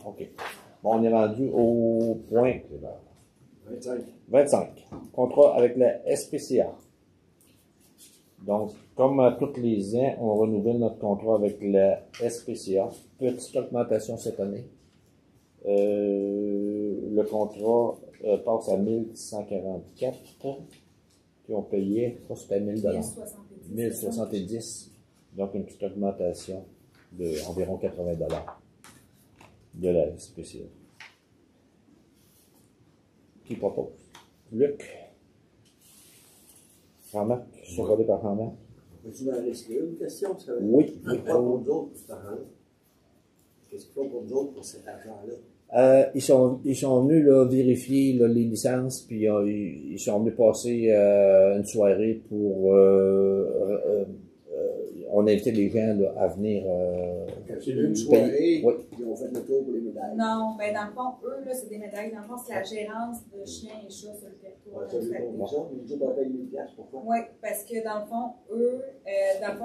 OK. Bon, on est rendu au point 25. Contrat avec la SPCA. Donc, comme à tous les ans, on renouvelle notre contrat avec la SPCA. Petite augmentation cette année. Le contrat passe à 1144. Puis on payait, je crois que c'était 1000 $. 1070. Donc, une petite augmentation d'environ 80 $ de la SPCA. Qui propose? Luc? Jean-Marc? Survolé par Jean-Marc? Peux-tu m'en risquer une question? Oui. Pourquoi pour nous autres, cet argent-là? Qu'est-ce qu'il faut pour nous autres pour cet argent-là? Ils sont venus là, vérifier là, les licences, puis ils sont venus passer une soirée pour... on a invité les gens là, à venir... C'est une soirée, oui. Ils ont fait le tour pour les médailles. Non, ben dans le fond, eux, là, c'est des médailles. Dans le fond, c'est la gérance de chiens et chats sur le territoire. Ça veut dire ça, mais nous autres, on paye 1000 $, pourquoi? Oui, parce que dans le fond, eux, la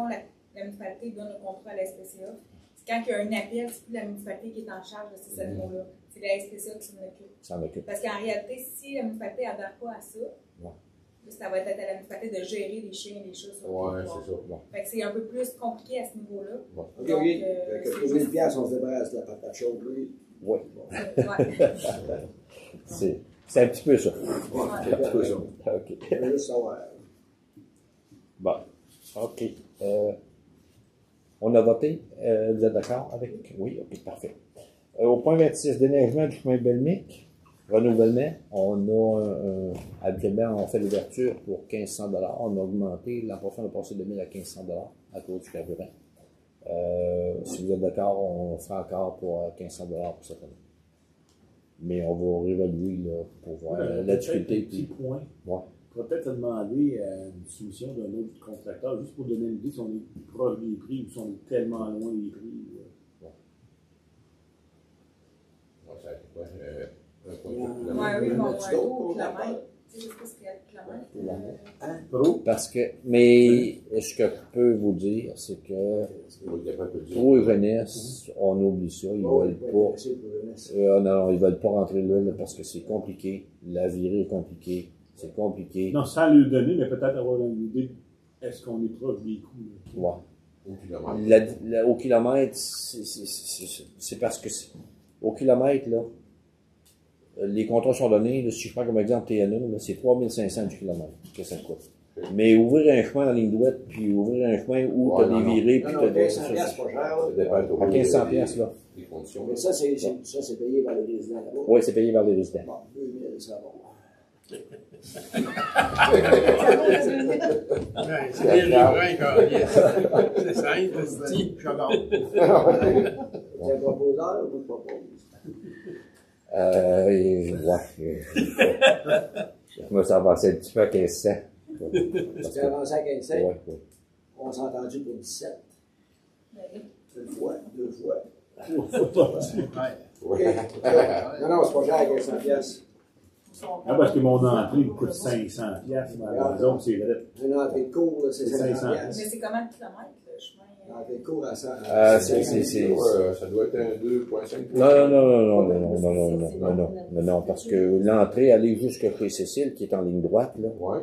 municipalité donne le contrat à la SPCA. C'est quand il y a un appel, c'est plus la municipalité qui est en charge de ces animaux-là. C'est la SPCA qui s'en occupe. Parce qu'en réalité, si la municipalité n'adhère pas à ça, ça va être à la municipalité de gérer les chiens et les chats sur le territoire. C'est ça. Fait que c'est un peu plus compliqué à ce niveau-là. OK. Fait que pour 1000 $, on se débarrasse de la patate chaude, lui. Oui. Ouais. C'est un petit peu ça. C'est un petit peu ça. OK. Je veux juste savoir. Bon. OK. On a voté. Vous êtes d'accord avec? Oui, OK, parfait. Au point 26, déneigement du chemin Belmic. Renouvellement. On a habituellement, on fait l'ouverture pour 1500 $. On a augmenté. L'an prochain, on a passé de 1000 à 1500 $ à cause du carburant. Si vous êtes d'accord, on fera encore pour 1500 $ pour cette année. Mais on va réévaluer là, pour voir la difficulté. Petit point. Ouais. On pourrait peut-être demander une soumission d'un autre contracteur, juste pour donner une idée si on est proche des prix ou si on est tellement loin des prix. ça fait quoi? 1,8 Ouais, kilomètres. oui, Il y en bon, a-tu un d'autres tour qu'on kilomètre. appelle? Tu sais, je sais pas ce qu'il y a de kilomètres. Trop? Parce que, mais ce que je peux vous dire, c'est que Oui, il y a pas de dire. pour les jeunesse, on oublie ça, ils Oh, veulent il pas. assez pour le reste. Non, ils veulent pas rentrer là, parce que c'est compliqué. La virée est compliquée. C'est compliqué. Non, sans lui donner, mais peut-être avoir une idée, est-ce qu'on est proche des coûts? Là? Ouais. Au kilomètre. Au kilomètre, c'est parce que au kilomètre, là, les contrats sont donnés. Là, si je prends comme exemple TNO, c'est 3500 du kilomètre que ça coûte. Mais ouvrir un chemin en ligne droite, puis ouvrir un chemin où tu as des virées, puis Non, tu as non, des. 1500 piastres, pas cher, là. Ça dépend toujours À 1500 piastres, là. des conditions. Mais ça, c'est payé par les résidents là-bas. Oui, c'est payé par les résidents. Bon, 2000, ça va. Ouais, c'est bien livré, quoi. C'est simple, c'est petit, je gagne. C'est un proposeur ou pas propose? Ouais. Je me suis avancé un petit peu à 1500. Tu t'es avancé à 15 cents? Ouais. On s'est entendu pour 17. Mais Une fois, deux fois. Ouais. OK. Non, non, c'est pas cher à 1500 piastres. Ah, parce que mon entrée coûte 500 piastres, mais à la zone, c'est vrai. Une entrée de cours, là, c'est C'est 500 500. piastres. c'est combien de kilomètres, le chemin? Une entrée de cours à 100. Ça doit être un 2,5. Non, parce que l'entrée, aller jusque chez Cécile, qui est en ligne droite, là, Ouais.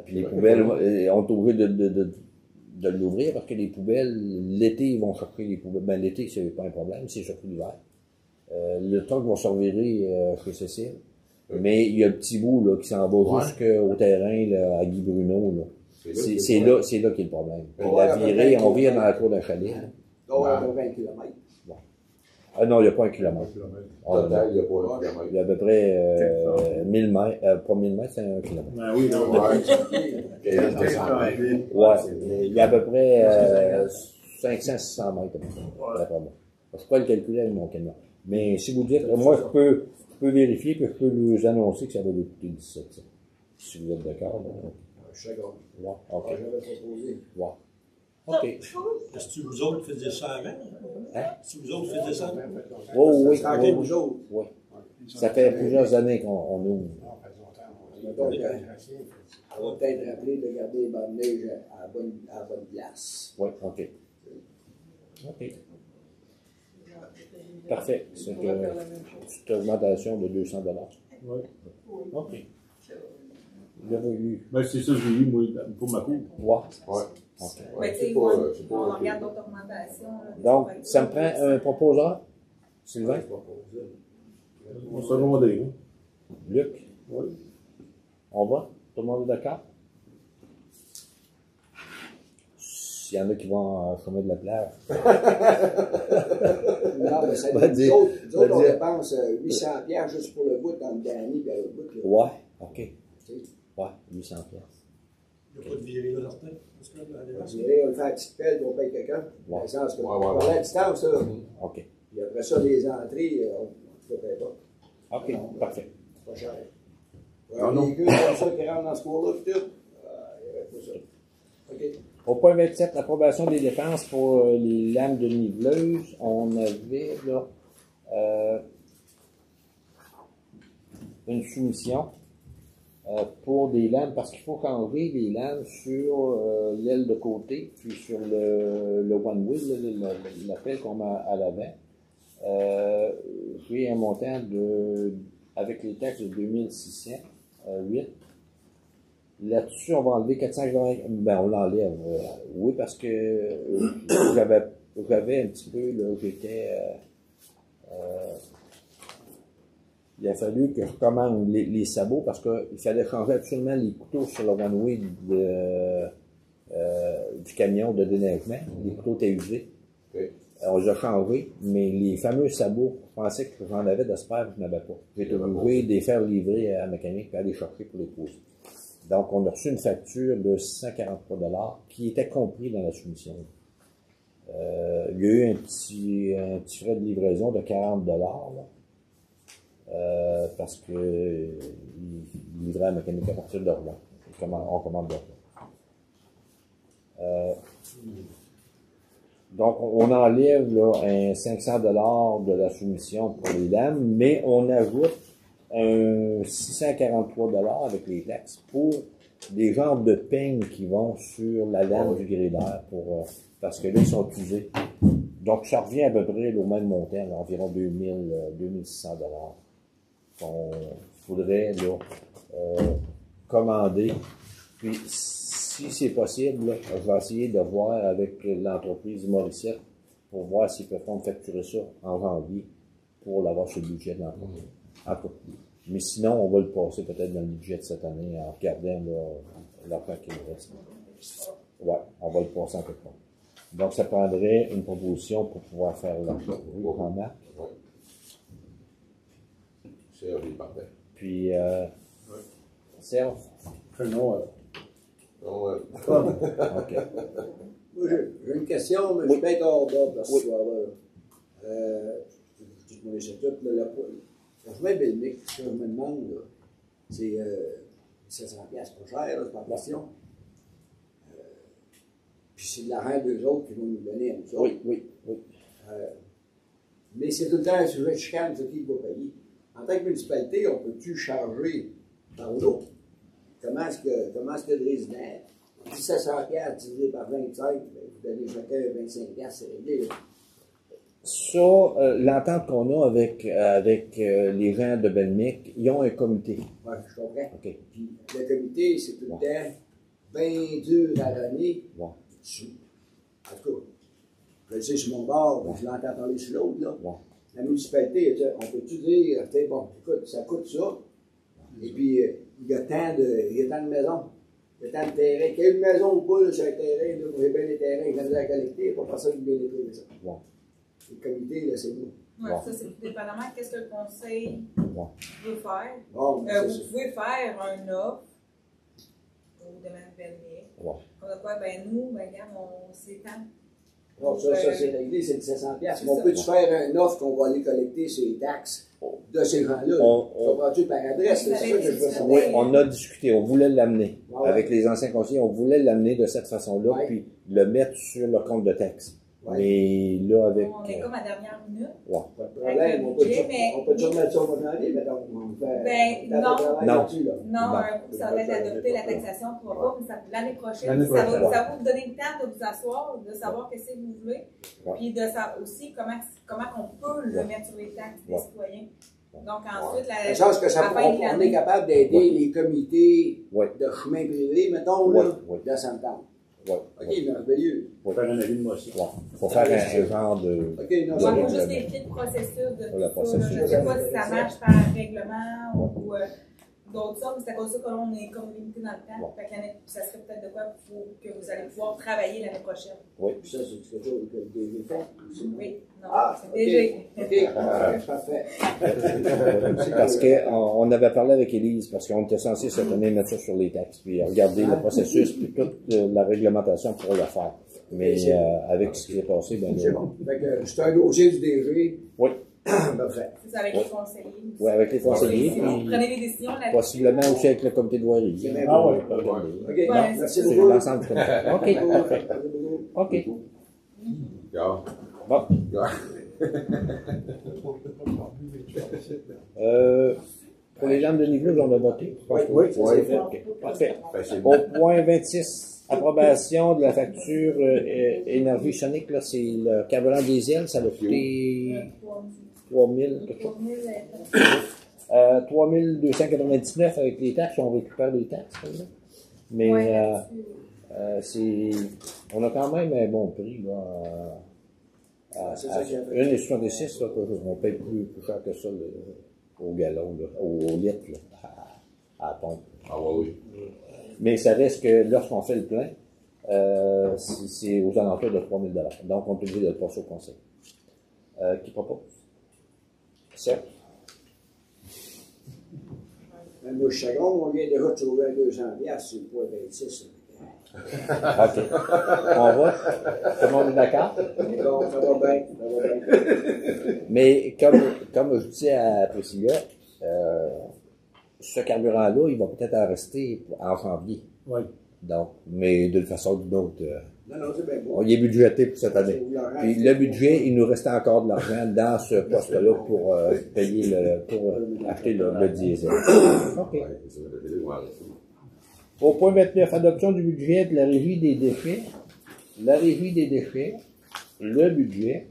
puis les poubelles, on est obligé de l'ouvrir, parce que les poubelles, l'été, ils vont chercher les poubelles. Ben, l'été, c'est pas un problème, c'est surtout l'hiver. Le temps qu'ils vont se revirer chez Cécile. Mais il y a le petit bout, là, qui s'en va jusqu'au terrain, là, à Guy Bruno, là. C'est là qu'il y a le problème. Puis Ouais, la virée, on vient dans la cour d'un chalet. Donc, à 20 km. Ah non, il n'y a pas un kilomètre. Total, il n'y a pas un Il y kilomètre. a à peu près 1000 mètres, pas 1000 mètres, c'est un kilomètre. Ben oui, non. Ouais, il y a à peu près 500-600 mètres, d'après moi. Je ne peux pas le calculer avec mon camion. Mais si vous dites, moi, je peux vérifier, puis je peux vous annoncer que ça va vous coûter 17 cents. Si vous êtes d'accord. Je sais pas. Ouais, ok. J'avais proposé. Ouais. OK. Est-ce que vous autres faisiez ça avant? Hein? Si vous autres faisiez ça? Oh, oui. C'est encore vous autres. Oui. Ça fait plusieurs années qu'on ouvre. Donc, on va peut-être rappeler de garder les bandes de neige à la bonne place. Oui, OK. OK. Parfait. C'est une petite augmentation de 200 $. Oui. OK. Vous avez eu. Ben, c'est ça que j'ai eu, moi, pour ma cour. Ouais. Ouais. OK. Mais tu sais, c'est pas- on regarde d'autres augmentations. là, des Donc, trucs ça me comme prend un proposeur. Sylvain? On se demandait, hein? Luc? Oui. On va? Tout le monde est d'accord? S'il y en a qui vont en chemin de la plage. Non, mais ça Va nous dire. autres, on dire. dépense 800 piastres juste pour le bout dans le dernier puis le bout. Là. Ouais. OK. Ouais, 800 piastres. Il n'y a pas de virée là, certain? Parce que là, On dirait, on le fait à petite pelle pour payer quelqu'un. Ouais. Dans le sens que Ouais, on va à distance, là. OK. Puis après ça, les entrées, on ne paye pas. OK. Parfait. C'est pas cher. Ah, Un non. véhicule comme ça qui rentre dans ce cours-là, puis tout. Il n'y avait pas ça. OK. Au point 27, l'approbation des dépenses pour les lames de niveleuse. On avait là une soumission pour des lames, parce qu'il faut changer les lames sur l'aile de côté, puis sur le one-way, l'appel qu'on met à l'avant. J'ai un montant avec les taxes de 2608. Là-dessus, on va enlever 480. Ben, on l'enlève. Oui, parce que j'avais un petit peu, là, j'étais. Il a fallu que je commande les sabots parce qu'il fallait changer absolument les couteaux sur le one-way du camion de déneigement. Les couteaux étaient usés. Okay. On les a changés, mais les fameux sabots, je pensais que j'en avais d'espère, je n'avais pas. J'ai été obligé de les faire livrer à la mécanique et aller chercher pour les poser. Donc, on a reçu une facture de 643 $ qui était compris dans la soumission. Il y a eu un petit frais de livraison de 40 $, parce que il livrait à la mécanique à partir d'Orléans. On commande d'Orléans. Donc, on enlève là, un 500 $ de la soumission pour les lames, mais on ajoute un 643 $ avec les taxes pour des genres de peignes qui vont sur la lame du grilleur parce que là, ils sont usés. Donc, ça revient à peu près au même montant, là, environ 2600 $ qu'on faudrait là, commander. Puis, si c'est possible, là, je vais essayer de voir avec l'entreprise Morissette pour voir s'ils peuvent me facturer ça en janvier pour l'avoir sur le budget de l'entreprise. Mais sinon, on va le passer peut-être dans le budget de cette année en regardant l'argent qui nous reste. Ouais, on va le passer en quelque part. Donc, ça prendrait une proposition pour pouvoir faire l'achat. Oui, Jean-Marc? Oui. Serge, il est parfait. Puis, Serge? Non, Non, OK. Moi, j'ai une question, mais je vais être hors d'ordre dans ce soir-là. Je connaissais tout. Le chemin Belmic, ce que je me demande, là, c'est 700$ pas cher, là, c'est pas en question. Puis c'est de l'argent d'eux autres qui vont nous donner à nous autres. Oui. Mais c'est tout le temps un sujet de chicane, c'est qui va payer. En tant que municipalité, on peut-tu charger par l'eau? Comment est-ce que le résident, si 700$ divisé par 25, vous donnez chacun 25$, c'est réglé. Ça, l'entente qu'on a avec les gens de Belmic, ils ont un comité. Oui, je comprends. OK. Puis le comité, c'est tout le temps bien dur à l'année. Ouais. En tout cas, je le sais sur mon bord, je l'entends parler sur l'autre, là. Ouais. La municipalité, on peut-tu dire, bon, écoute, ça coûte ça, et puis il y a tant de maisons, il y a tant de terrains. Qu'il y ait une maison ou pas, sur un terrain, là, il y a bien des terrains, il y a à collecter, il n'y a pas personne qui vient nettoyer ça. Ouais. Le comité, là, c'est nous. Oui, ça, c'est tout dépendamment de ce que le conseil Ouais. veut faire. Bon, c'est Vous ça. pouvez faire un offre au domaine Belmic. Ouais. Comme de quoi, ben nous, ben regarde, on s'étend. Bon, ça c'est réglé, c'est de 700$. Mais on ça. peut-tu faire une offre qu'on va aller collecter sur les taxes de ces gens-là? On Comprends-tu par adresse? C'est ça que je veux savoir. Oui, on a discuté, on voulait l'amener. Ouais. Avec les anciens conseillers, on voulait l'amener de cette façon-là, Ouais. puis le mettre sur le compte de taxe. Ouais. Mais là, avec... On est comme à dernière minute. Ouais. Pas de problème. On peut budget, mais- toujours remettre ça au mois de janvier, mettons. On fait Ben, un non. travail Non. là-dessus, là. Non, Non. ça va être adopté, la taxation ne pourra pas, mais l'année prochaine, L'année ça prochaine. va vous donner le temps de vous asseoir, de savoir qu'est-ce que vous voulez, Ouais. puis de savoir aussi comment on peut le mettre sur les taxes des Ouais. citoyens. Donc ensuite, Dans le sens que à la fin de on l'année- est capable d'aider Ouais. les comités Ouais. de chemin privé, mettons, Ouais. là, Ouais. de s'entendre. Ouais. OK, merveilleux. Pour faire un avis de motion. Ouais. Faut faire un genre de... OK, non, on c'est va bon. juste décrire le processus de Voilà, tout ça. processus. Je ne sais pas si ça marche par règlement ou d'autres sortes, mais c'est à cause de ça que là, on est comme limité dans le temps. Fait que ça serait peut-être de quoi que vous allez pouvoir travailler l'année prochaine. Puis ça, c'est quelque chose que le DG fait. Oui, non, Ah, c'est OK. DG. OK, parfait. Parce qu'on avait parlé avec Élise, parce qu'on était censé cette année mettre ça sur les taxes, puis regarder le processus, puis toute la réglementation pour le faire. Mais avec ce qui est passé, ben C'est bon. Fait que c'est un dossier du DG. Oui. Parfait. C'est ça avec les conseillers. Oui, avec les conseillers, Si vous puis prenez des décisions là-dessus. possiblement aussi avec le comité de voirie. C'est bien Ah bon. ouais. OK, Ouais, merci C'est beaucoup. l'ensemble du comité. OK, parfait. OK. Regarde. Bon. Pour les lames de nivelage, on a voté. Je pense que Oui, c'est fait. OK, parfait. Facilement. Au point 26, approbation de la facture énergie sonique, là, c'est le carburant diesel, ça a coûté 3000, quelque chose. 3299 avec les taxes, on récupère les taxes. Là. Mais on a quand même un bon prix. Là, C'est ça qui a fait. 1,66, là, on paye plus cher que ça là, au gallon, là, au litre, là, à la pompe. Ah oui. Mais ça reste que lorsqu'on fait le plein, c'est aux alentours de 3000 $. Donc, on est obligé de le passer au conseil. Qui propose? Certes. Moi, je suis chagrin, on vient déjà de trouver un 200$ sur le point 26. OK. On vote. Tout le monde est d'accord? Donc, ça va bien, ça va bien. Mais comme je disais à Priscilla, ce carburant-là, il va peut-être en rester en janvier. Oui. Donc, mais d'une façon ou d'une autre, Non, non, c'est bien beau. Il est budgété pour cette année. Puis le budget, il nous restait encore de l'argent dans ce poste-là pour payer pour acheter le diesel. OK. Au point 29, adoption du budget de la Régie des déchets. La Régie des déchets, le budget.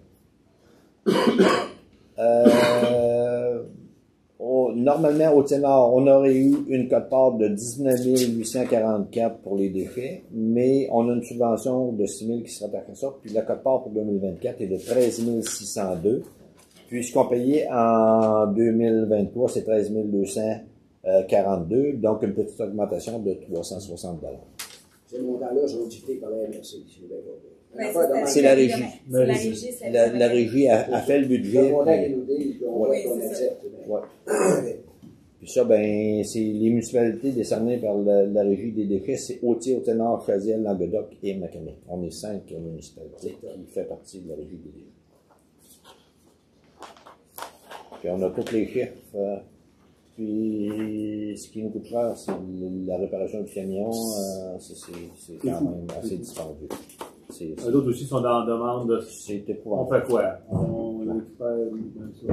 Normalement, au ténor, on aurait eu une quote-part de 19 844 pour les déchets, mais on a une subvention de 6 000 qui sera attaquée à ça, puis la quote-part pour 2024 est de 13 602, puis ce qu'on payait en 2023, c'est 13 242, donc une petite augmentation de 360 $. Ces montants-là sont dictés par la MRC. C'est la régie. C'est la régie. La régie a fait le budget. Oui, c'est ça. Ouais. Puis ça, ben, c'est les municipalités décernées par la régie des déchets, c'est Authier, Auténord, Chasiel, Languedoc et Macamic. On est 5 municipalités qui font partie de la régie des déchets. Puis on a tous les chiffres. Puis ce qui nous coûte cher, c'est la réparation du camion. C'est quand même assez dispendieux. Eux autres aussi sont dans la demande. C'est On épouvantable. fait quoi? On récupère ça.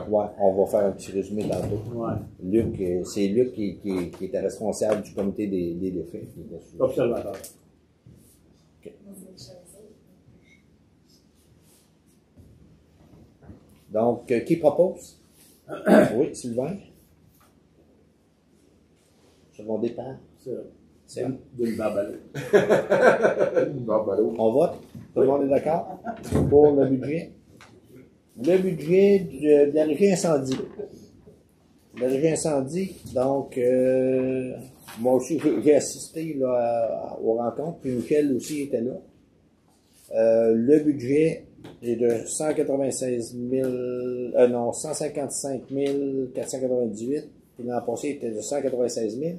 Ouais, on va faire un petit résumé tantôt. Ouais. Luc, c'est Luc qui était responsable du comité des déchets. Observateur. OK. Donc, qui propose? Oui, Sylvain? Second départ. C'est d'une barbalo. On vote? Tout le monde est d'accord? Pour le budget? Le budget de la régie incendie. La régie incendie, donc, moi aussi, j'ai assisté là, aux rencontres, puis Michel aussi était là. Le budget est de 155 498, puis l'an passé, il était de 196 000.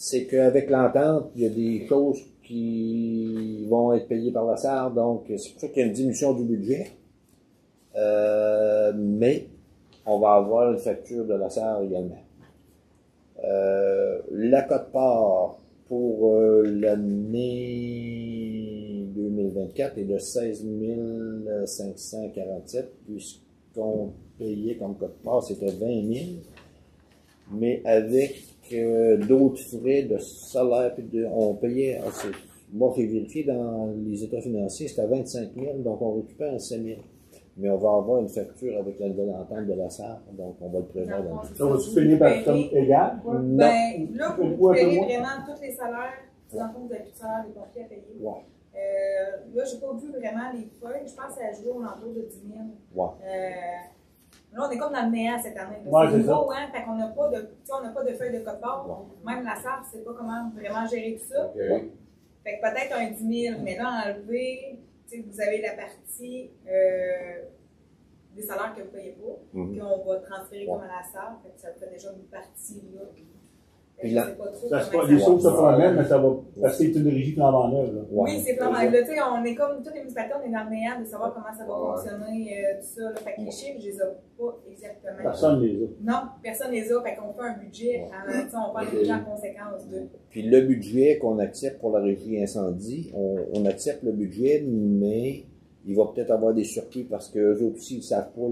C'est qu'avec l'entente, il y a des choses qui vont être payées par la SAR, donc c'est pour ça qu'il y a une diminution du budget. Mais on va avoir une facture de la SAR également. La quote-part pour l'année 2024 est de 16 547, puisqu'on payait comme quote-part, c'était 20 000. Mais avec d'autres frais de salaire, puis on payait, moi j'ai vérifié dans les états financiers, c'était à 25 000, donc on récupère 5 000. Mais on va avoir une facture avec la nouvelle entente de la SAR, donc on va le prévoir dans le Ça va-tu finir par comme égal? Non. Ben, là, vous payez vraiment tous les salaires. Dans le fond, vous avez tout le salaire des pompiers à payer. Ouais. Là, j'ai pas vu vraiment les feuilles. Je pense que ça a joué au entour de 10 000. Ouais. Là, on est comme dans le néant cette année. Ouais, c'est c'est nouveau, hein? Fait qu'on n'a pas de, feuille de code-barre. Même la SAR ne sait pas comment vraiment gérer tout ça. Okay. Fait que peut-être un 10 000, mais là, enlever, vous avez la partie des salaires que vous ne payez pas, qu'on va transférer comme à la SAR. Fait que ça fait déjà une partie là. Puis je là, sais pas trop Ça, comment les choses se va. promènent, mais ça va. Parce que c'est une régie qui en en œuvre. Là. Oui, c'est pas mal. Là, tu sais, on est comme tous les municipalités, on est dans le néant de savoir comment ça va fonctionner, tout ça. Là. Fait que les chiffres, je les ai pas exactement. Personne ne les a. Non, personne ne les a. Fait qu'on fait un budget, on fait un budget en conséquence de. Puis le budget qu'on accepte pour la régie incendie, on accepte le budget, mais il va peut-être avoir des surplus parce qu'eux autres aussi, ils ne savent pas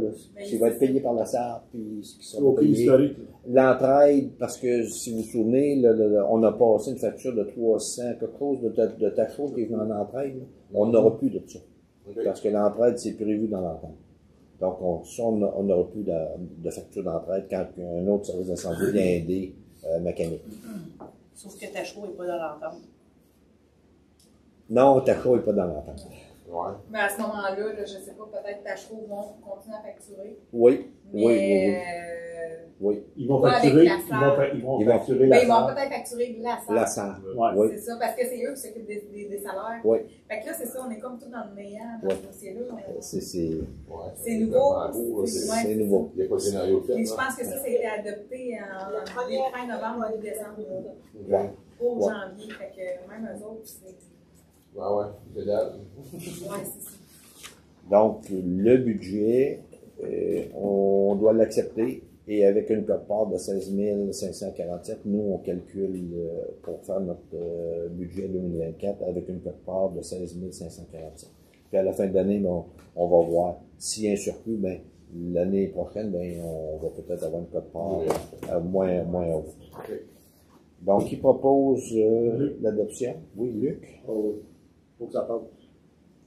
s'il va être payé par la SAR, puis ce qui sera Aucun payé. historique. L'entraide, parce que si vous vous souvenez, on a passé une facture de 300 quelque chose de taxe chaude qui est venue en entraide. Là. On n'aura plus de ça. Okay. Parce que l'entraide, c'est prévu dans l'entente. Donc, on n'aura plus de facture d'entraide quand un autre service d'incendie vient aider mécanique. Sauf que Tachereau n'est pas dans l'entente. Non, Tachereau n'est pas dans l'entente. Ouais. Mais à ce moment-là, là, je ne sais pas, peut-être Tachereau vont continuer à facturer. Oui, Mais, oui. Ils vont Pas facturer. avec la SAR. Ils vont Ils vont- facturer ben, la ils vont SAR. peut-être facturer de la SAR. La SAR. Ouais. Oui. C'est ça, parce que c'est eux qui s'occupent des salaires. Oui. Fait que là, c'est ça, on est comme tout dans le néant dans Ouais. ce dossier-là. C'est Ouais. C'est nouveau. c'est nouveau. Il n'y a pas de scénario fait. Et je pense que ça a été adopté en fin novembre, début décembre, Ouais. pour Ouais. janvier. Fait que même eux autres, c'est. Ouais, c'est dalle. Ouais, c'est ça. Donc, le budget, on doit l'accepter Et avec une quote-part de 16 547, nous, on calcule pour faire notre budget 2024 avec une quote-part de 16 547. Puis à la fin de l'année, ben, on va voir s'il y a un surplus, ben, l'année prochaine, ben, on va peut-être avoir une quote-part moins haute. OK. Donc, qui propose l'adoption? Oui, Luc. Oh, oui. Faut que ça passe.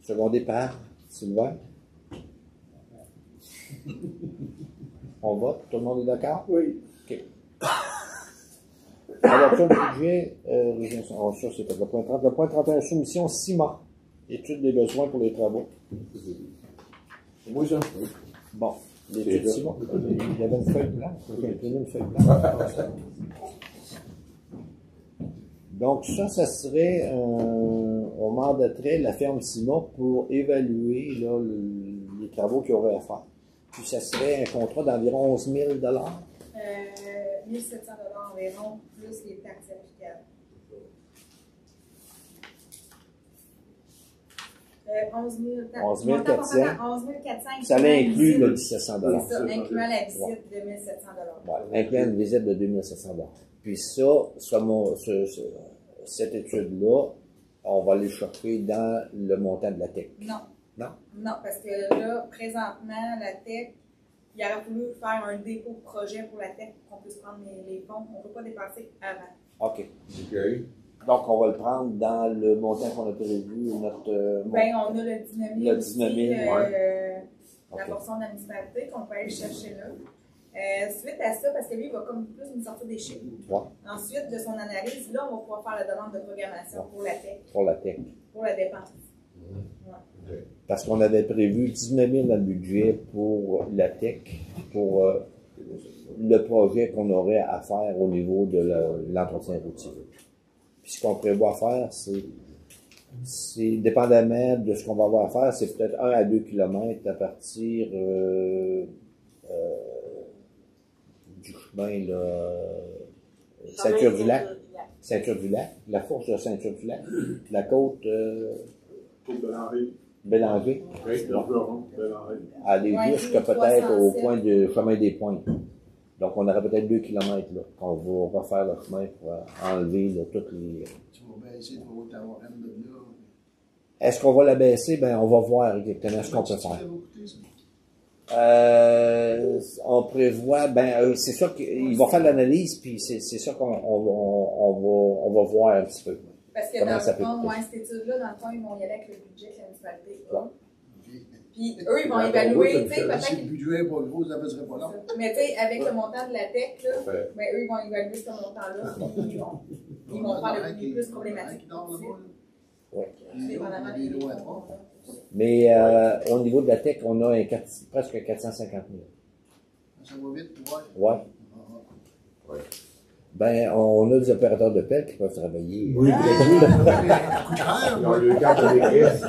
Secondé par Sylvain. On vote? Tout le monde est d'accord? Oui. OK. Adoption du budget, ça c'était le point 30. Le point 31, soumission CIMA. Étude des besoins pour les travaux. C'est moi, ça? Bon, l'étude CIMA. Il y avait une feuille blanche. J'ai imprimé une feuille blanche. Donc, ça serait, on mandaterait la ferme CIMA pour évaluer là, les travaux qu'il y aurait à faire. Puis, ça serait un contrat d'environ 11 000 $. 1 700 $ environ, plus les taxes applicables. 11 400. 11 400. Ça l'inclut le 1 700 $. C'est ça, incluant la visite de 1 700 $. Ouais, incluant une visite de 2 700 $. Puis ça, cette étude-là, on va aller chercher dans le montant de la TEC. Non. Non? Non, parce que là, présentement, la TEC, il aurait voulu faire un dépôt de projet pour la TEC pour qu'on puisse prendre les fonds. On ne peut pas dépasser avant. OK. OK. Donc, on va le prendre dans le montant qu'on a prévu, notre... Ben, on a le dynamique le aussi, dynamique, la portion de la municipalité qu'on peut aller chercher là. Suite à ça, parce que lui, il va comme plus nous sortir des chiffres. Ouais. Ensuite, de son analyse, là, on va pouvoir faire la demande de programmation pour la TEC, Pour la TEC. pour la dépense. OK. Parce qu'on avait prévu 19 000 dans le budget pour la TEC, pour le projet qu'on aurait à faire au niveau de l'entretien routier. Puis ce qu'on prévoit faire, c'est dépendamment de ce qu'on va avoir à faire, c'est peut-être 1 à 2 kilomètres à partir du chemin, là, Ceinture-du-Lac, la fourche de Ceinture-du-Lac, la côte Pour Bélanger. Bélanger, Oui, Bergeron, Bélanger. aller Ouais, jusqu'à puis peut-être au 307. point du chemin des Pointes. Donc, on aurait peut-être 2 kilomètres là, qu'on va refaire le chemin pour enlever là, toutes les... Tu vas baisser de haute Warren de là. Est-ce qu'on va la baisser? Ben, on va voir exactement ce qu'on peut faire. On prévoit, c'est sûr qu'il va faire l'analyse, puis c'est sûr qu'on va voir un petit peu. Parce que Comment dans ça le peut fond, coûter? cette étude-là, dans le fond, ils vont y aller avec le budget que la municipalité a. Ouais. Puis eux, ils vont évaluer, tu sais, peut-être Si le qu'ils. budget n'est pas gros, ça ne serait pas là. Mais tu sais, avec le montant de la TEC, là, Ouais. ben, eux, ils vont évaluer ce montant-là, puis ils vont faire le plus problématique possible. Ouais. Dépendamment des lois. Mais au niveau de la tech, on a presque 450 000. Ça va vite, Ouais. Ouais. Ben, on a des opérateurs de pelle qui peuvent travailler. Oui, coûte cher, Dans le cadre des crises.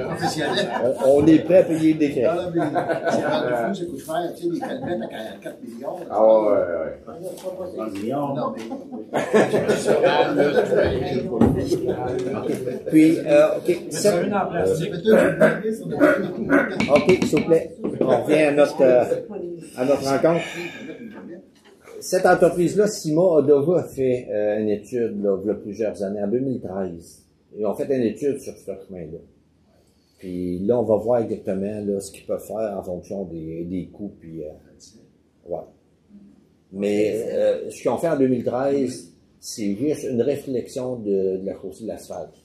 professionnel. On est prêt à payer des crédits. Dans la ville, c'est rendu fou, ça coûte cher. Tu sais, des calmettes à 4 millions. Ah ouais. un million. Non, Puis, OK, C'est un en plastique. OK, s'il vous plaît. On revient à notre rencontre. Cette entreprise-là, CIMA, a déjà fait une étude, là, il y a plusieurs années, en 2013. Ils ont fait une étude sur ce chemin-là. Puis là, on va voir exactement là, ce qu'ils peuvent faire en fonction des coûts. Puis, ouais. Mais ce qu'ils ont fait en 2013, c'est juste une réflexion de la chaussée de l'asphalte.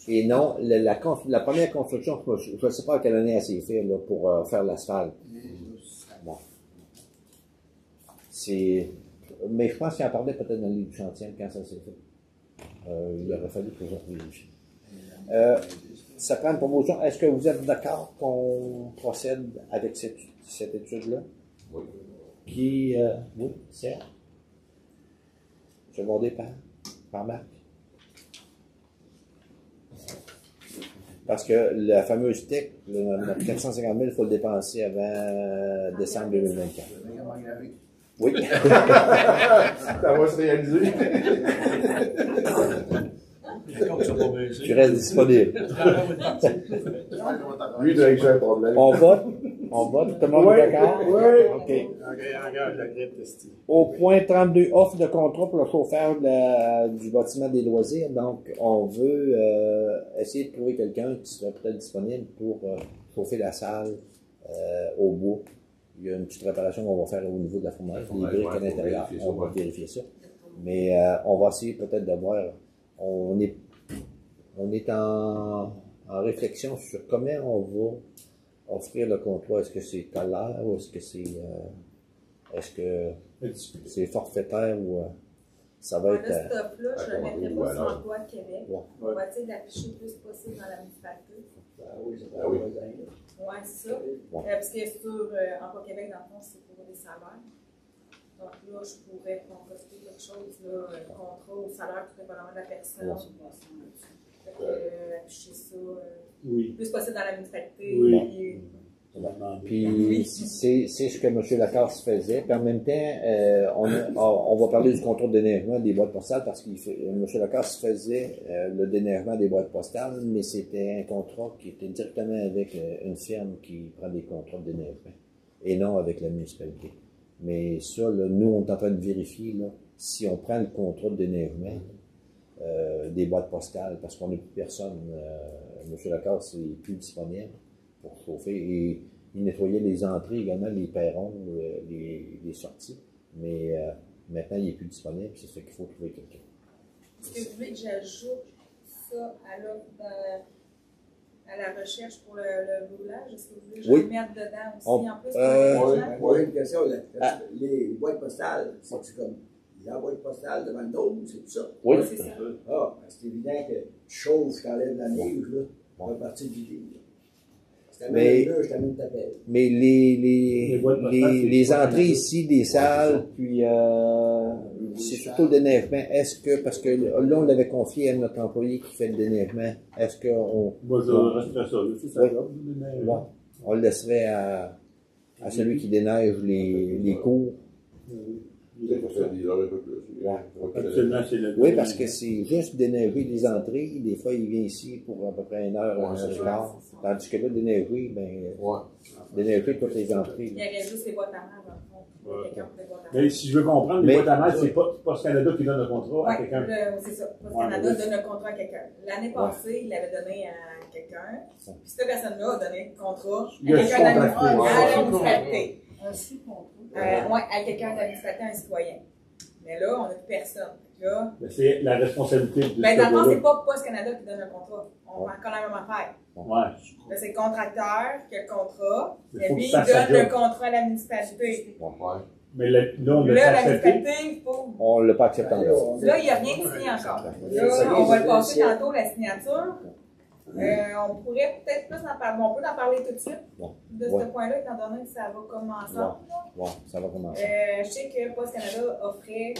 Et non, la première construction, je ne sais pas à quelle année elle s'est faite là, pour faire l'asphalte. Bon. Mais je pense qu'il en parlait peut-être dans le livre du chantier quand ça s'est fait. Il aurait fallu que je vérifie. Ça prend une promotion. Est-ce que vous êtes d'accord qu'on procède avec cette étude-là? Oui. Oui, c'est secondé par Marc. Parce que la fameuse TEC, notre 450 000, il faut le dépenser avant décembre 2024. Oui. Ça va se réaliser. Tu restes disponible. Lui, il doit être un problème. On vote. On vote, tout le monde est d'accord? Oui. OK. Engage la grippe de style. Au point 32, offre de contrat pour le chauffeur du bâtiment des loisirs. Donc, on veut essayer de trouver quelqu'un qui serait peut-être disponible pour chauffer la salle au bois. Il y a une petite réparation qu'on va faire au niveau de la fournaise, des briques à l'intérieur. On va vérifier ça. Mais on va essayer peut-être de voir. On est en réflexion sur comment on va offrir le contrat. Est-ce que c'est à l'heure ou est-ce que c'est forfaitaire ou ça va être. Ce stop-là, je ne le mettrai pas sur Emploi Québec. Ouais. On va essayer d'afficher le plus possible dans la municipalité. Ah oui. Oui, c'est ça. Parce que sur Emploi Québec, dans le fond, c'est pour des salaires. Donc là, je pourrais concocter quelque chose, là, un contrat au salaire tout dépendamment de la personne. Afficher ça le plus possible dans la municipalité. Oui. Puis c'est ce que M. Lacasse faisait. Puis en même temps, on va parler du contrôle d'énervement des boîtes postales parce que M. Lacasse faisait le dénervement des boîtes postales, mais c'était un contrat qui était directement avec une firme qui prend des contrats d'énervement et non avec la municipalité. Mais ça, là, nous, on est en train de vérifier là, si on prend le contrat d'énervement des boîtes postales parce qu'on n'a plus personne. M. Lacasse n'est plus disponible pour chauffer et il nettoyait les entrées également, les perrons, les sorties. Mais maintenant, il n'est plus disponible, c'est ce qu'il faut trouver quelqu'un. Est-ce que vous voulez que j'ajoute ça à la recherche pour le brûlage? Est-ce que vous voulez que je le mette dedans aussi en plus pour les moi, j'ai une question. Les boîtes postales, c'est-tu comme la boîte postale devant le dôme, c'est tout ça? Oui, c'est ça. Ah, c'est évident que tu chauffes, tu enlèves la neige, là, on va partir du lit. Mais les entrées ici des salles, puis c'est surtout le déneigement. Est-ce que, parce que là, on l'avait confié à notre employé qui fait le déneigement, est-ce qu'on... Moi, je resterais ça. C'est ça, on le laisserait à celui qui déneige les cours. Oui, parce que c'est juste déneiger les entrées. Des fois, il vient ici pour à peu près 1 heure, 1 quart. Tandis que là, déneiger, déneiger toutes les entrées. Il y aurait juste les boîtes à main, dans le fond. Quelqu'un pour les boîtes à main. Mais si je veux comprendre, les boîtes à main, c'est pas Poste Canada qui donne le contrat à quelqu'un. C'est ça. Poste Canada donne le contrat à quelqu'un. L'année passée, il l'avait donné à quelqu'un. Puis cette personne-là a donné le contrat à quelqu'un à la municipalité. À quelqu'un de la municipalité, un citoyen. Mais là, on n'a plus personne. Mais c'est la responsabilité de dans le fond, c'est pas Poste Canada qui donne le contrat. On fait encore la même affaire. Ouais. C'est le contracteur qui a le contrat. Et lui, il donne le contrat à la municipalité. Mais là, on l'a la accepté. municipalité, on ne l'a pas accepté encore. Là, il n'y a rien de signé encore. Là, on va le passer tantôt, la signature. On pourrait peut-être plus en parler. On peut en parler tout de suite de ce point-là, étant donné que ça va commencer. Oui, ça va commencer. Je sais que Poste Canada offrait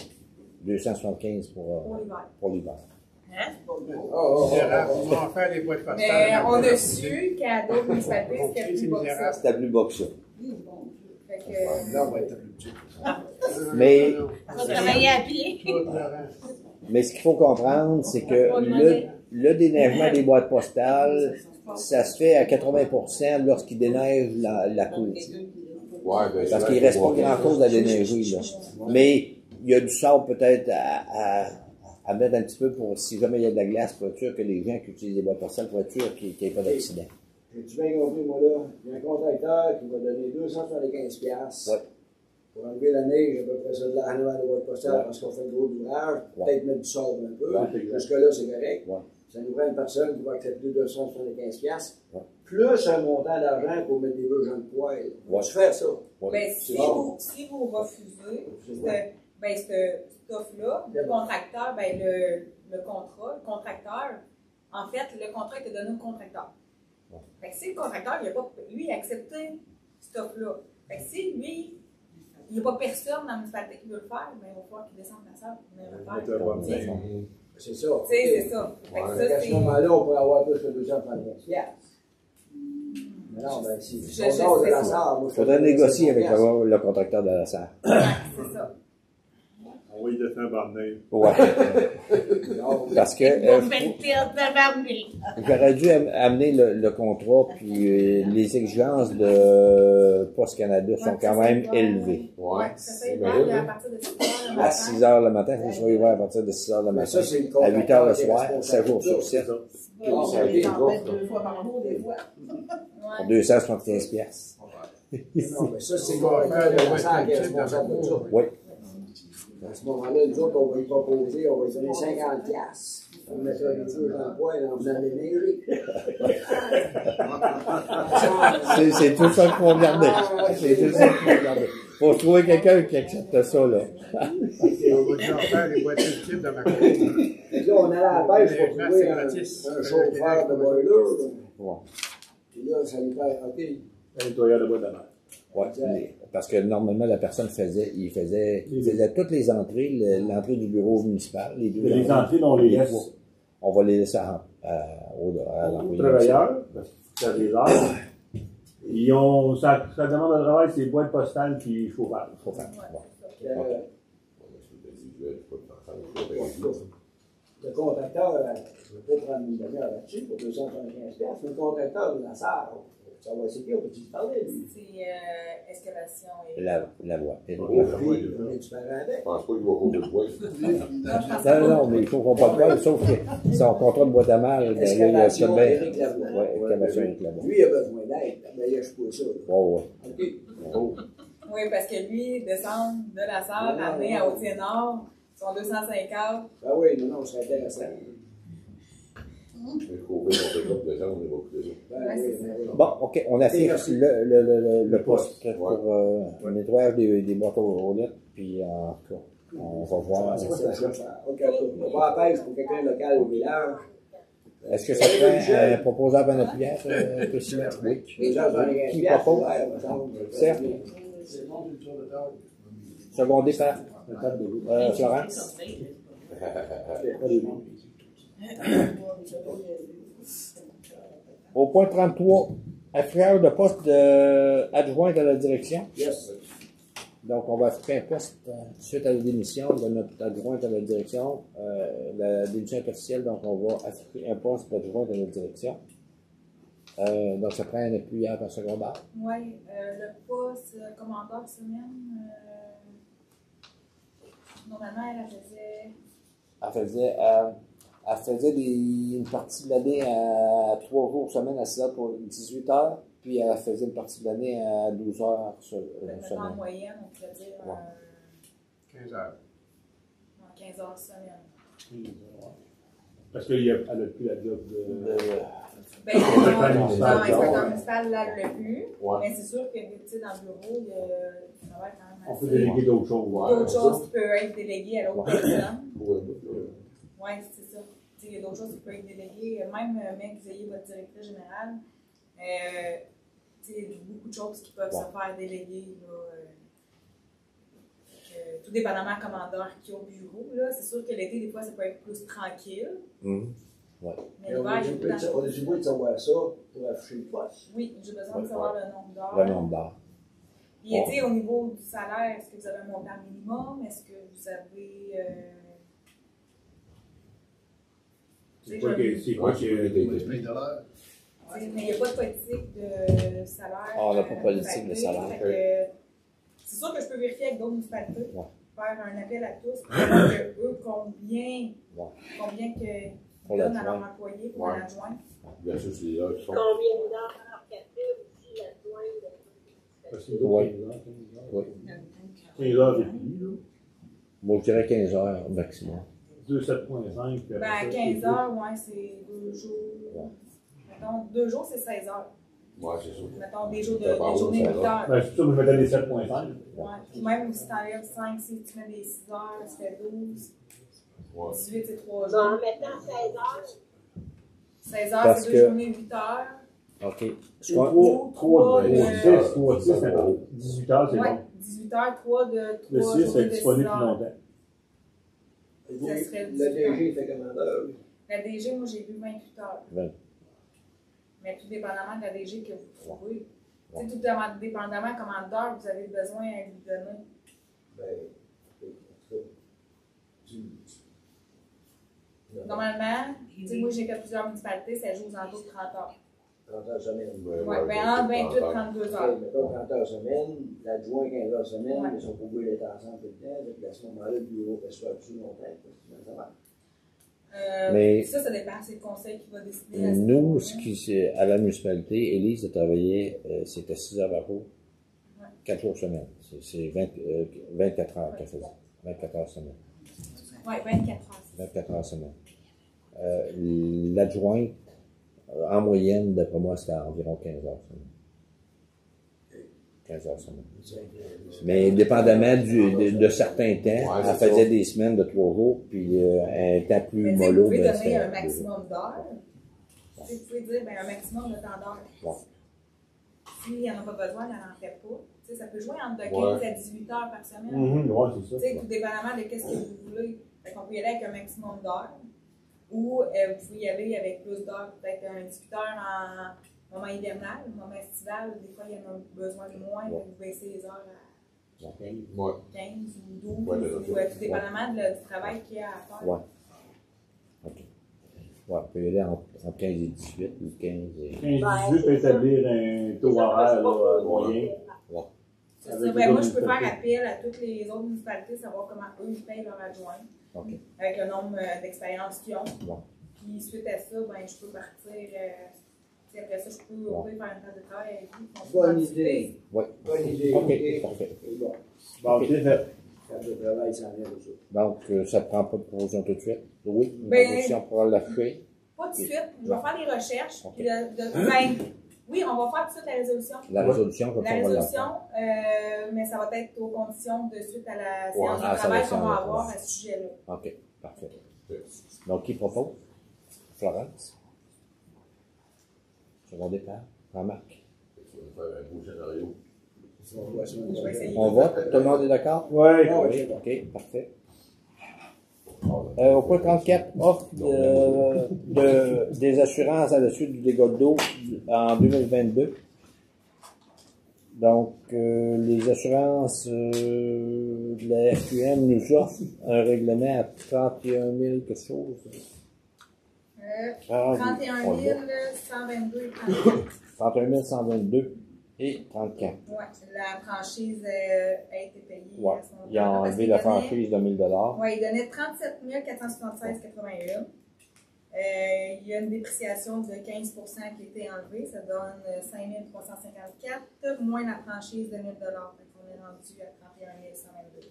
275 pour l'hiver. Hein? On va faire des boîtes postales. Mais on a su qu'à d'autres municipalités, c'était plus bas que ça. C'était plus bas que ça. Là, on va être plus petit. Mais, On va travailler à pied. mais ce qu'il faut comprendre, c'est que le déneigement des boîtes postales, ça se fait à 80% lorsqu'il déneige la cour. Parce qu'il ne reste pas grand-chose à déneiger. Là. Mais il y a du sable peut-être à mettre un petit peu pour, si jamais il y a de la glace, pour être sûr que les gens qui utilisent les boîtes postales, pour être sûr qu'il n'y ait pas d'accident. J'ai-tu bien compris, moi, là? Il y a un contracteur qui va donner 275$ pour enlever la neige, à peu près ça de la boîte postale, parce qu'on fait un gros ouvrage, peut-être mettre du sable un peu. Jusque-là, c'est correct. Ça nous prend une personne qui va accepter 275$, plus un montant d'argent pour mettre des bûches dans le poêle. Tu faire ça? Ben, si vous refusez cette offre-là, le contracteur, ben, le contracteur, en fait, le contrat est donné au contracteur. Fait que si le contracteur, il a accepté cette offre-là, fait que si lui, il n'y a pas personne dans la municipalité qui veut le faire, ben, il va falloir qu'il descende la salle pour venir le faire. C'est ça. C'est ça. À ce moment-là, on pourrait avoir plus que 275$. Mais non, ben, si on sort de la salle, il faudrait négocier avec le contracteur de la salle. C'est ça. va y laisser un banc de neige. Ouais. Parce que j'aurais dû amener le contrat, puis les exigences de Poste Canada sont quand même élevées. Ouais, ça fait mal à partir de 6 heures le matin. À 6 heures le matin, il faut que ce soit ouvert à partir de 6 heures le Mais matin. ça, c'est le À 8 heures le soir, contracteur 7 jours sur 7. On les tempête 2 fois par jour, des fois. Ouais. 275 piastres. Non, mais ça, c'est le contracteur de la salle qui est responsable de ça. Oui. À ce moment-là, nous autres, on va lui proposer, on va lui donner 50 piastres. On mettra les choses dans le poids et on va dénigrer. C'est tout ça qu'il faut regarder. C'est tout ça qu'il faut regarder. Faut trouver quelqu'un qui accepte ça, là. On va devoir faire les voitures de type de ma cour. Et là, on allait à la pêche pour Merci, trouver gratis. un chauffeur de boiler. Ouais. Puis là, ça lui fait, OK. Un nettoyeur de bois de mer. Ouais. Parce que normalement, la personne il faisait toutes les entrées, l'entrée du bureau municipal, les deux Les entrées, on les laisse trois. On va les laisser à aux l'employé. travailleurs, parce que ça des heures. Ils ont, ça demande de travail, c'est boîte postale puis chauffage. Le contracteur, je ne vais pas prendre une demi-heure là-dessus pour 275 piastres. Le contracteur de la salle, ça va essayer, on peut-y parler, lui. C'est excavation et... La voie. Tu parles avec. Je pense pas qu'il va couper le bois. Non, mais il faut qu'on parle pas, sauf que son contrat de boîte à mal, il y a ça bien. Éric Lavoie. Oui, excavation Éric Lavoie. Lui, il a besoin d'aide. Mais il a pas ça. Oui. OK. Oui, parce que lui, descendre de la salle, amener à Haute-Nord, sont 250. Ah oui, non, c'est intéressant. Il faut ouvrir mon pick-up de gens, on va couper ça. Ben oui, ben oui. Bon, OK, on affiche le poste pour le nettoyage des boîtes aux lettres, puis en tout cas, on va voir. OK, on va à la pêche pour quelqu'un local au village. Est-ce que ça prend un proposable en appuyant, Christine? Oui. Qui propose? Certes. Secondé par Florence. Au point 33, affiliation de poste adjointe à la direction. Yes. Donc, on va faire un poste suite à la démission de notre adjointe à la direction. La démission est officielle, donc on va affecter un poste d'adjointe à la direction. Donc, ça prend un appuyeur en secondaire. Oui, le poste commandeur semaine, normalement, elle faisait une partie de l'année à 3 jours semaine à 6 heures pour 18 heures, puis elle faisait une partie de l'année à 12 heures semaine. en moyenne, on pourrait dire 15 heures. 15 heures semaine. Parce qu'elle n'a plus la job de. Ben, l'inspecteur municipal, là, elle l'a plus. Ouais. Mais c'est sûr que, tu sais, dans le bureau, il y a travaille quand même. On peut déléguer d'autres choses. D'autres choses qui peuvent être déléguées à l'autre personne. Ouais, Oui, c'est ça. Tu sais, il y a d'autres choses qui peuvent être déléguées. Même, que vous ayez votre directrice générale, tu sais, il y a beaucoup de choses qui peuvent se faire déléguer. Là, tout dépendamment commandeur qui est au bureau. Là, c'est sûr que l'été, des fois, ça peut être plus tranquille. Ouais. Mais On l'hiver, a il y a du beaucoup de on a du bruit de savoir ça pour afficher le poste. Oui, j'ai besoin de savoir le nombre d'heures. Le nombre d'heures. Puis, tu sais, au niveau du salaire, est-ce que vous avez un montant minimum? Est-ce que vous avez... C'est quoi que. Mais il n'y a pas de politique de salaire. Ah, on n'a pas de politique de salaire. C'est sûr que je peux vérifier avec d'autres municipalités. Ouais. Faire un appel à tous pour savoir que eux, combien que Pour donnent à l'adjoint. leur employé, pour Ouais. l'adjoint. Bien sûr, c'est les heures qui sont. Combien d'heures qu'elle fait aussi l'adjointe de Oui. 15 heures et demie, là. Moi, je dirais 15 heures maximum. 2,7,5. Ben, 15 heures, ouais, c'est 2 jours. Ouais. Mettons, 2 jours, c'est 16 heures. Ouais, c'est ça. Mettons, des jours Ça de part des journées de au 8 heures. Ben, c'est sûr, je mettais les 7,5. Ouais. Puis même si tu enlèves 5, si tu mets des 6 heures, ça fait 12. Ouais. 18, c'est 3 En jours. mettant 16 heures, 16 heures, Parce c'est que- 2 journées, 8 heures. OK. C'est 3, 3 de- 6, c'est bon. 18 heures, c'est Ouais, bon. 18 heures, 3 de 3 Le 6 journées est de 6 disponible plus heures. longtemps. Ça serait Le différent. DG fait commandeur. lui. La DG, moi, j'ai vu 28 heures. 20. Mais tout dépendamment de la DG que vous trouvez. Ouais. Tu sais, tout dépendamment combien d'heures vous avez besoin à lui donner. Ben, en tout cas, Normalement, tu sais, moi j'ai fait plusieurs municipalités, ça joue aux alentours de 30 heures. 30 heures semaine. Ouais, entre 28 et 32 heures. OK, mettons 30 heures semaine, l'adjoint 15 heures semaine, Ouais. ils sont pas obligés d'être ensemble tout le temps. Donc à ce moment-là, le bureau fait soit plus longtemps. Ça va. Mais- Ça dépend, c'est le conseil qui va décider. À ce Nous, moment-là. ce qui c'est à la municipalité, Élise a travaillé, c'était 6 heures par jour, 4 jours semaine. C'est 24 heures qu'elle faisait. 24 heures semaine. Oui, 24 heures. 24 heures semaine. L'adjointe, en moyenne, d'après moi, c'était environ 15 heures semaine. 15 heures semaine. Mais dépendamment de certains temps, Ouais, elle c'est faisait ça. des semaines de 3 jours, puis un temps plus Mais tu sais, vous mollo. pouvez ben, donner c'était un 2 jours. maximum d'heures. Tu sais, vous pouvez dire un maximum de temps d'heures. Ouais. S'il n'y en a pas besoin, il n'en fait pas. Tu sais, ça peut jouer entre 15 Ouais. à 18 heures par semaine. Ouais, c'est Tu ça. sais, tout dépendamment de ce que vous voulez. Fait qu'on peut y aller avec un maximum d'heures. Ou vous pouvez y aller avec plus d'heures, peut-être un 18 heures en moment hivernal, moment estival. Des fois, il y en a besoin de moins, Ouais. vous baissez les heures à Ouais. 15 ou 12, Ouais, ou tout dépendamment du travail qu'il y a à faire. Ouais. OK. Ouais, on peut y aller entre 15 et 18 ou 15 et... 15-18 peut établir un taux horaire là, moyen. C'est ça. Avec Ben, les moi, autres je peux faire municipalités. appel à toutes les autres municipalités, savoir comment eux ils payent leurs adjoints, OK. avec le nombre d'expériences qu'ils ont. Ouais. Puis suite à ça, ben, je peux partir. Puis après ça, je peux au pire faire une phase de travail avec vous. On peut Bonne anticiper. idée. Ouais. Bonne idée. OK, parfait. C'est bon. Bon, bien fait. Faire de travail sans rien de ça. Donc, ça ne prend pas de promotion tout de suite? Oui, une Ben- promotion pour l'afficher. Pas tout de suite. Je vais faire des recherches. Ok. Puis ben, oui, on va faire tout de suite la résolution. La résolution, comme La ça, on va la résolution, faire. mais ça va être aux conditions de suite à la Ouais, séance à la de travail séance qu'on de va travail. avoir à ce sujet-là. OK, parfait. Donc, qui propose? Florence? Second départ? Jean-Marc? Ça va faire un beau scénario. On voit ça. Je vais essayer. On vote? Tout le monde est d'accord? Ouais. Oui, OK, parfait. Au point 34, offre des assurances à la suite du dégât d'eau en 2022. Donc, les assurances de la FQM nous offrent un règlement à 31 000 quelque chose. 31 122 et 34. 31 122 et 34. Oui, la franchise a été payée Ouais. à ce moment-là. Ils ont parce enlevé qu'il la donnait- franchise de 1000 $. Oui, il donnait 37 476,81. Il y a une dépréciation de 15 qui a été enlevée. Ça donne 5 354, moins la franchise de 1 000 $. Donc, on est rendu à 31 122.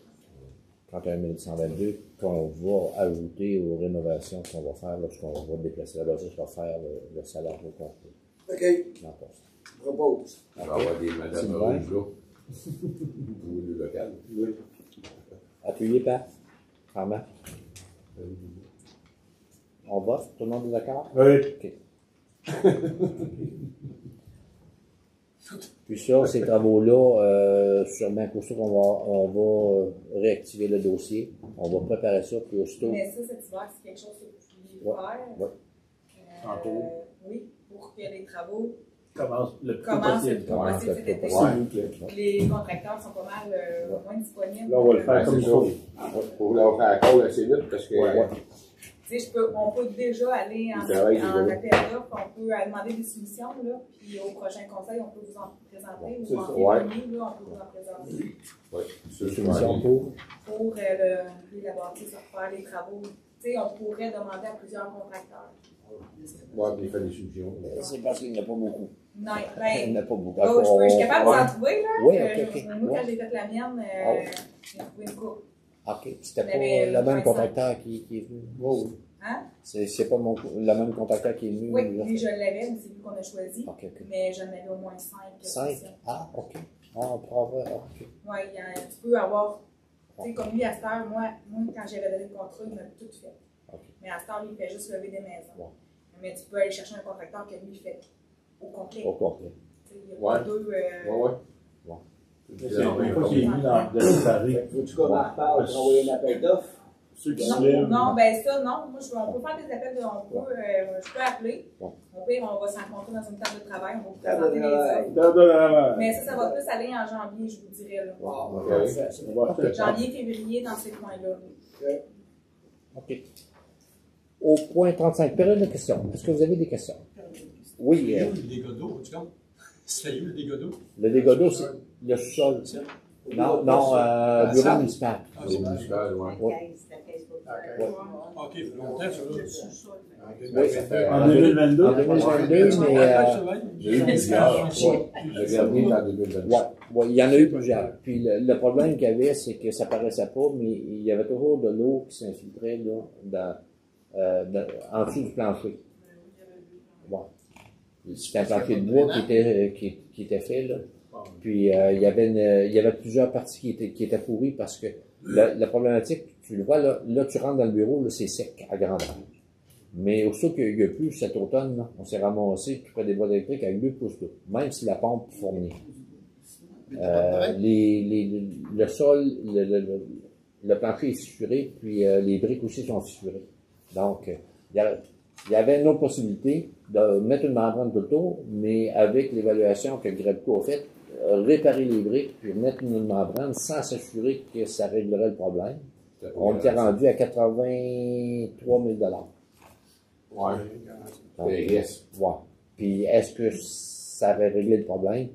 31 122 qu'on va ajouter aux rénovations qu'on va faire lorsqu'on va déplacer la logique, va faire le salaire au complet. OK, dans le poste. je propose. Il va y avoir des Madame Sylvain. Rouge, là. Pour le local. Appuyé par Jean-Marc. On vote, tout le monde est d'accord? Oui. OK. Puis ça, ces travaux-là, sûrement pour ça on va réactiver le dossier. On va préparer ça, puis aussitôt. Mais ça, cet hiver, c'est quelque chose que vous pouviez Ouais, faire. ouais. Tantôt. Oui, pour que les travaux Commence le plus commencent le possible. plus Ouais, possible le cet plus été. possible. Les contracteurs sont pas mal moins disponibles. Là, on va le faire comme il faut. Pour leur faire call assez vite parce que. Ouais. Tu sais, on peut déjà aller en travail, appel déjà. d'offres, on peut demander des soumissions, là, puis au prochain conseil, on peut vous en présenter, C'est ou en ça. février, là, on peut vous en présenter Ouais. C'est Soumission pour. pour les laboratoires sur faire les travaux. Tu sais, on pourrait demander à plusieurs contracteurs. Ouais, puis il fait des solutions. C'est parce qu'il n'y en a pas beaucoup. Non, Il n'y ben, en a pas beaucoup. je suis capable de vous Ouais. en trouver, là. Oui, que ok, ok. Moi, Ouais. quand j'ai fait la mienne, Oh. j'ai trouvé une coupe. OK. C'était Il y avait pas le même 25. contracteur qui est venu. Oui. Hein? C'est pas le même contracteur qui est venu. Oui, là. lui, je l'avais, mais c'est lui qu'on a choisi. OK, OK. Mais j'en avais au moins 5. 5? Ah, OK. Ah, on pourra voir. OK. Oui, tu peux avoir. Tu sais, comme lui, à cette heure, moi quand j'avais donné le contrat, il m'a tout fait. OK. Mais à cette heure, lui, il fait juste lever des maisons. Ouais. Mais tu peux aller chercher un contracteur que lui, il fait au complet. Au complet. Tu sais, il y a pas Ouais. deux. Ouais. C'est la première fois qu'il est venu dans le Paris. Faut-tu qu'on en reparle pour envoyer un appel d'offres? Ceux qui Non, se lèvent. non, ben ça, non. Moi, on peut faire des appels, je peux appeler. Ouais. Au pire, on va se rencontrer dans une table de travail, on va vous Table de présenter les travail. offres. Dans le- Mais ça va plus aller en janvier, je vous dirais. Là. Wow, Ok. parfait, ça. On va faire ça. Janvier, février, dans ces coins-là. OK. Au point 35, période de questions. Est-ce que vous avez des questions? Oui. C'est où le dégât d'eau, tu comprends? C'est où le dégât d'eau? Le dégât d'eau, c'est le sous-sol. Non, bureau municipal. C'est municipal, oui. Oui. OK, il faut longtemps, ça. En 2022. En 2022, mais J'ai eu plusieurs. Le dernier est en 2022. ouais, il y en a eu plusieurs. Puis le problème qu'il y avait, c'est que ça paraissait pas, mais il y avait toujours de l'eau qui s'infiltrait là, en dessous du plancher. Ouais. C'était un plancher de bois qui était fait, là. Puis il y avait plusieurs parties qui étaient pourries parce que la problématique, tu le vois, là tu rentres dans le bureau, là, c'est sec à grandeur. Mais aussitôt qu'il y a plus cet automne, là, on s'est ramassé tout près des bois électriques avec 2 pouces d'eau, même si la pompe fournit. Le sol, le plancher est fissuré, puis les briques aussi sont fissurées. Donc, il y avait une autre possibilité de mettre une membrane tout le tour, mais avec l'évaluation que Grebco a faite, réparer les briques, puis mettre une membrane sans s'assurer que ça réglerait le problème. On était rendu à 83 000 $. Ouais. Donc, yes. ouais. Puis, est-ce que ça avait réglé le problème?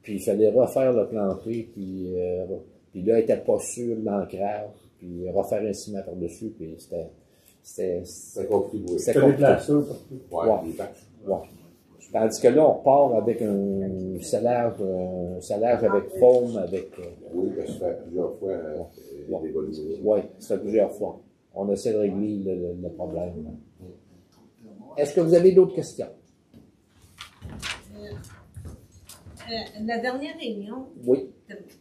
Puis, il fallait refaire le plancher, puis là, il n'était pas sûr de l'ancrage, puis refaire un ciment par-dessus, puis C'est compliqué, oui. c'était Ça compliqué. déplace ça partout. Ouais, les taxes. Ouais. Tandis que là, on repart avec un salage avec foam, avec... Oui, parce que ça fait plusieurs fois des évolutions. Oui, ça fait plusieurs fois. On essaie de régler le problème. Est-ce que vous avez d'autres questions? La dernière réunion, Oui.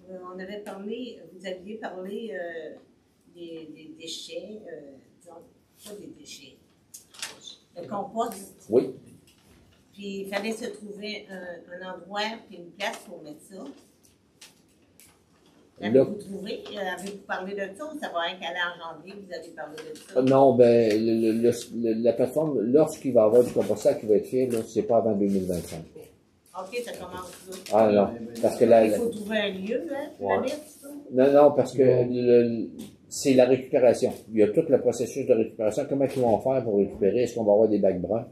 on avait parlé, vous aviez parlé des déchets, disons, pas des déchets, le compost. Oui. Puis il fallait se trouver un endroit puis une place pour mettre ça. L'avez-vous trouvé? Avez-vous parlé de ça ou ça va être qu'à en janvier vous avez parlé de ça? Non, ben, la plateforme, lorsqu'il va y avoir du compostage qui va être fait, là, c'est pas avant 2025. OK, ça commence là. Ah non, parce que Il faut trouver un lieu, hein, pour la mettre, ça? Non, parce que c'est la récupération. Il y a tout le processus de récupération. Comment ils vont faire pour récupérer? Est-ce qu'on va avoir des bacs bruns?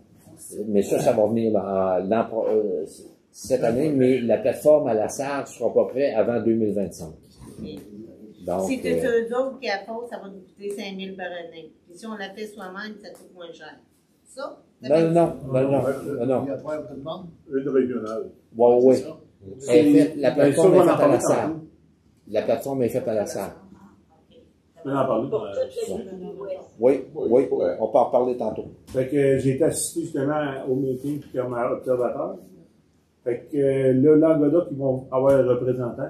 Mais ça va venir cette année, mais la plateforme à la SAR ne sera pas prête avant 2025. Donc, si c'est eux autres qui apportent, ça va nous coûter 5 000 par année. Puis si on l'a fait soi-même, ça coûte moins cher. Ça? Non. Il y a trois demandes. Une régionale. Oui. La plateforme est faite à la SAR. SAR. La plateforme est faite à la SAR. Je peux en parler. Oui, on peut en parler tantôt. Fait que j'ai été assisté justement au meeting comme observateur. Fait que là, Languedoc, ils vont avoir un représentant.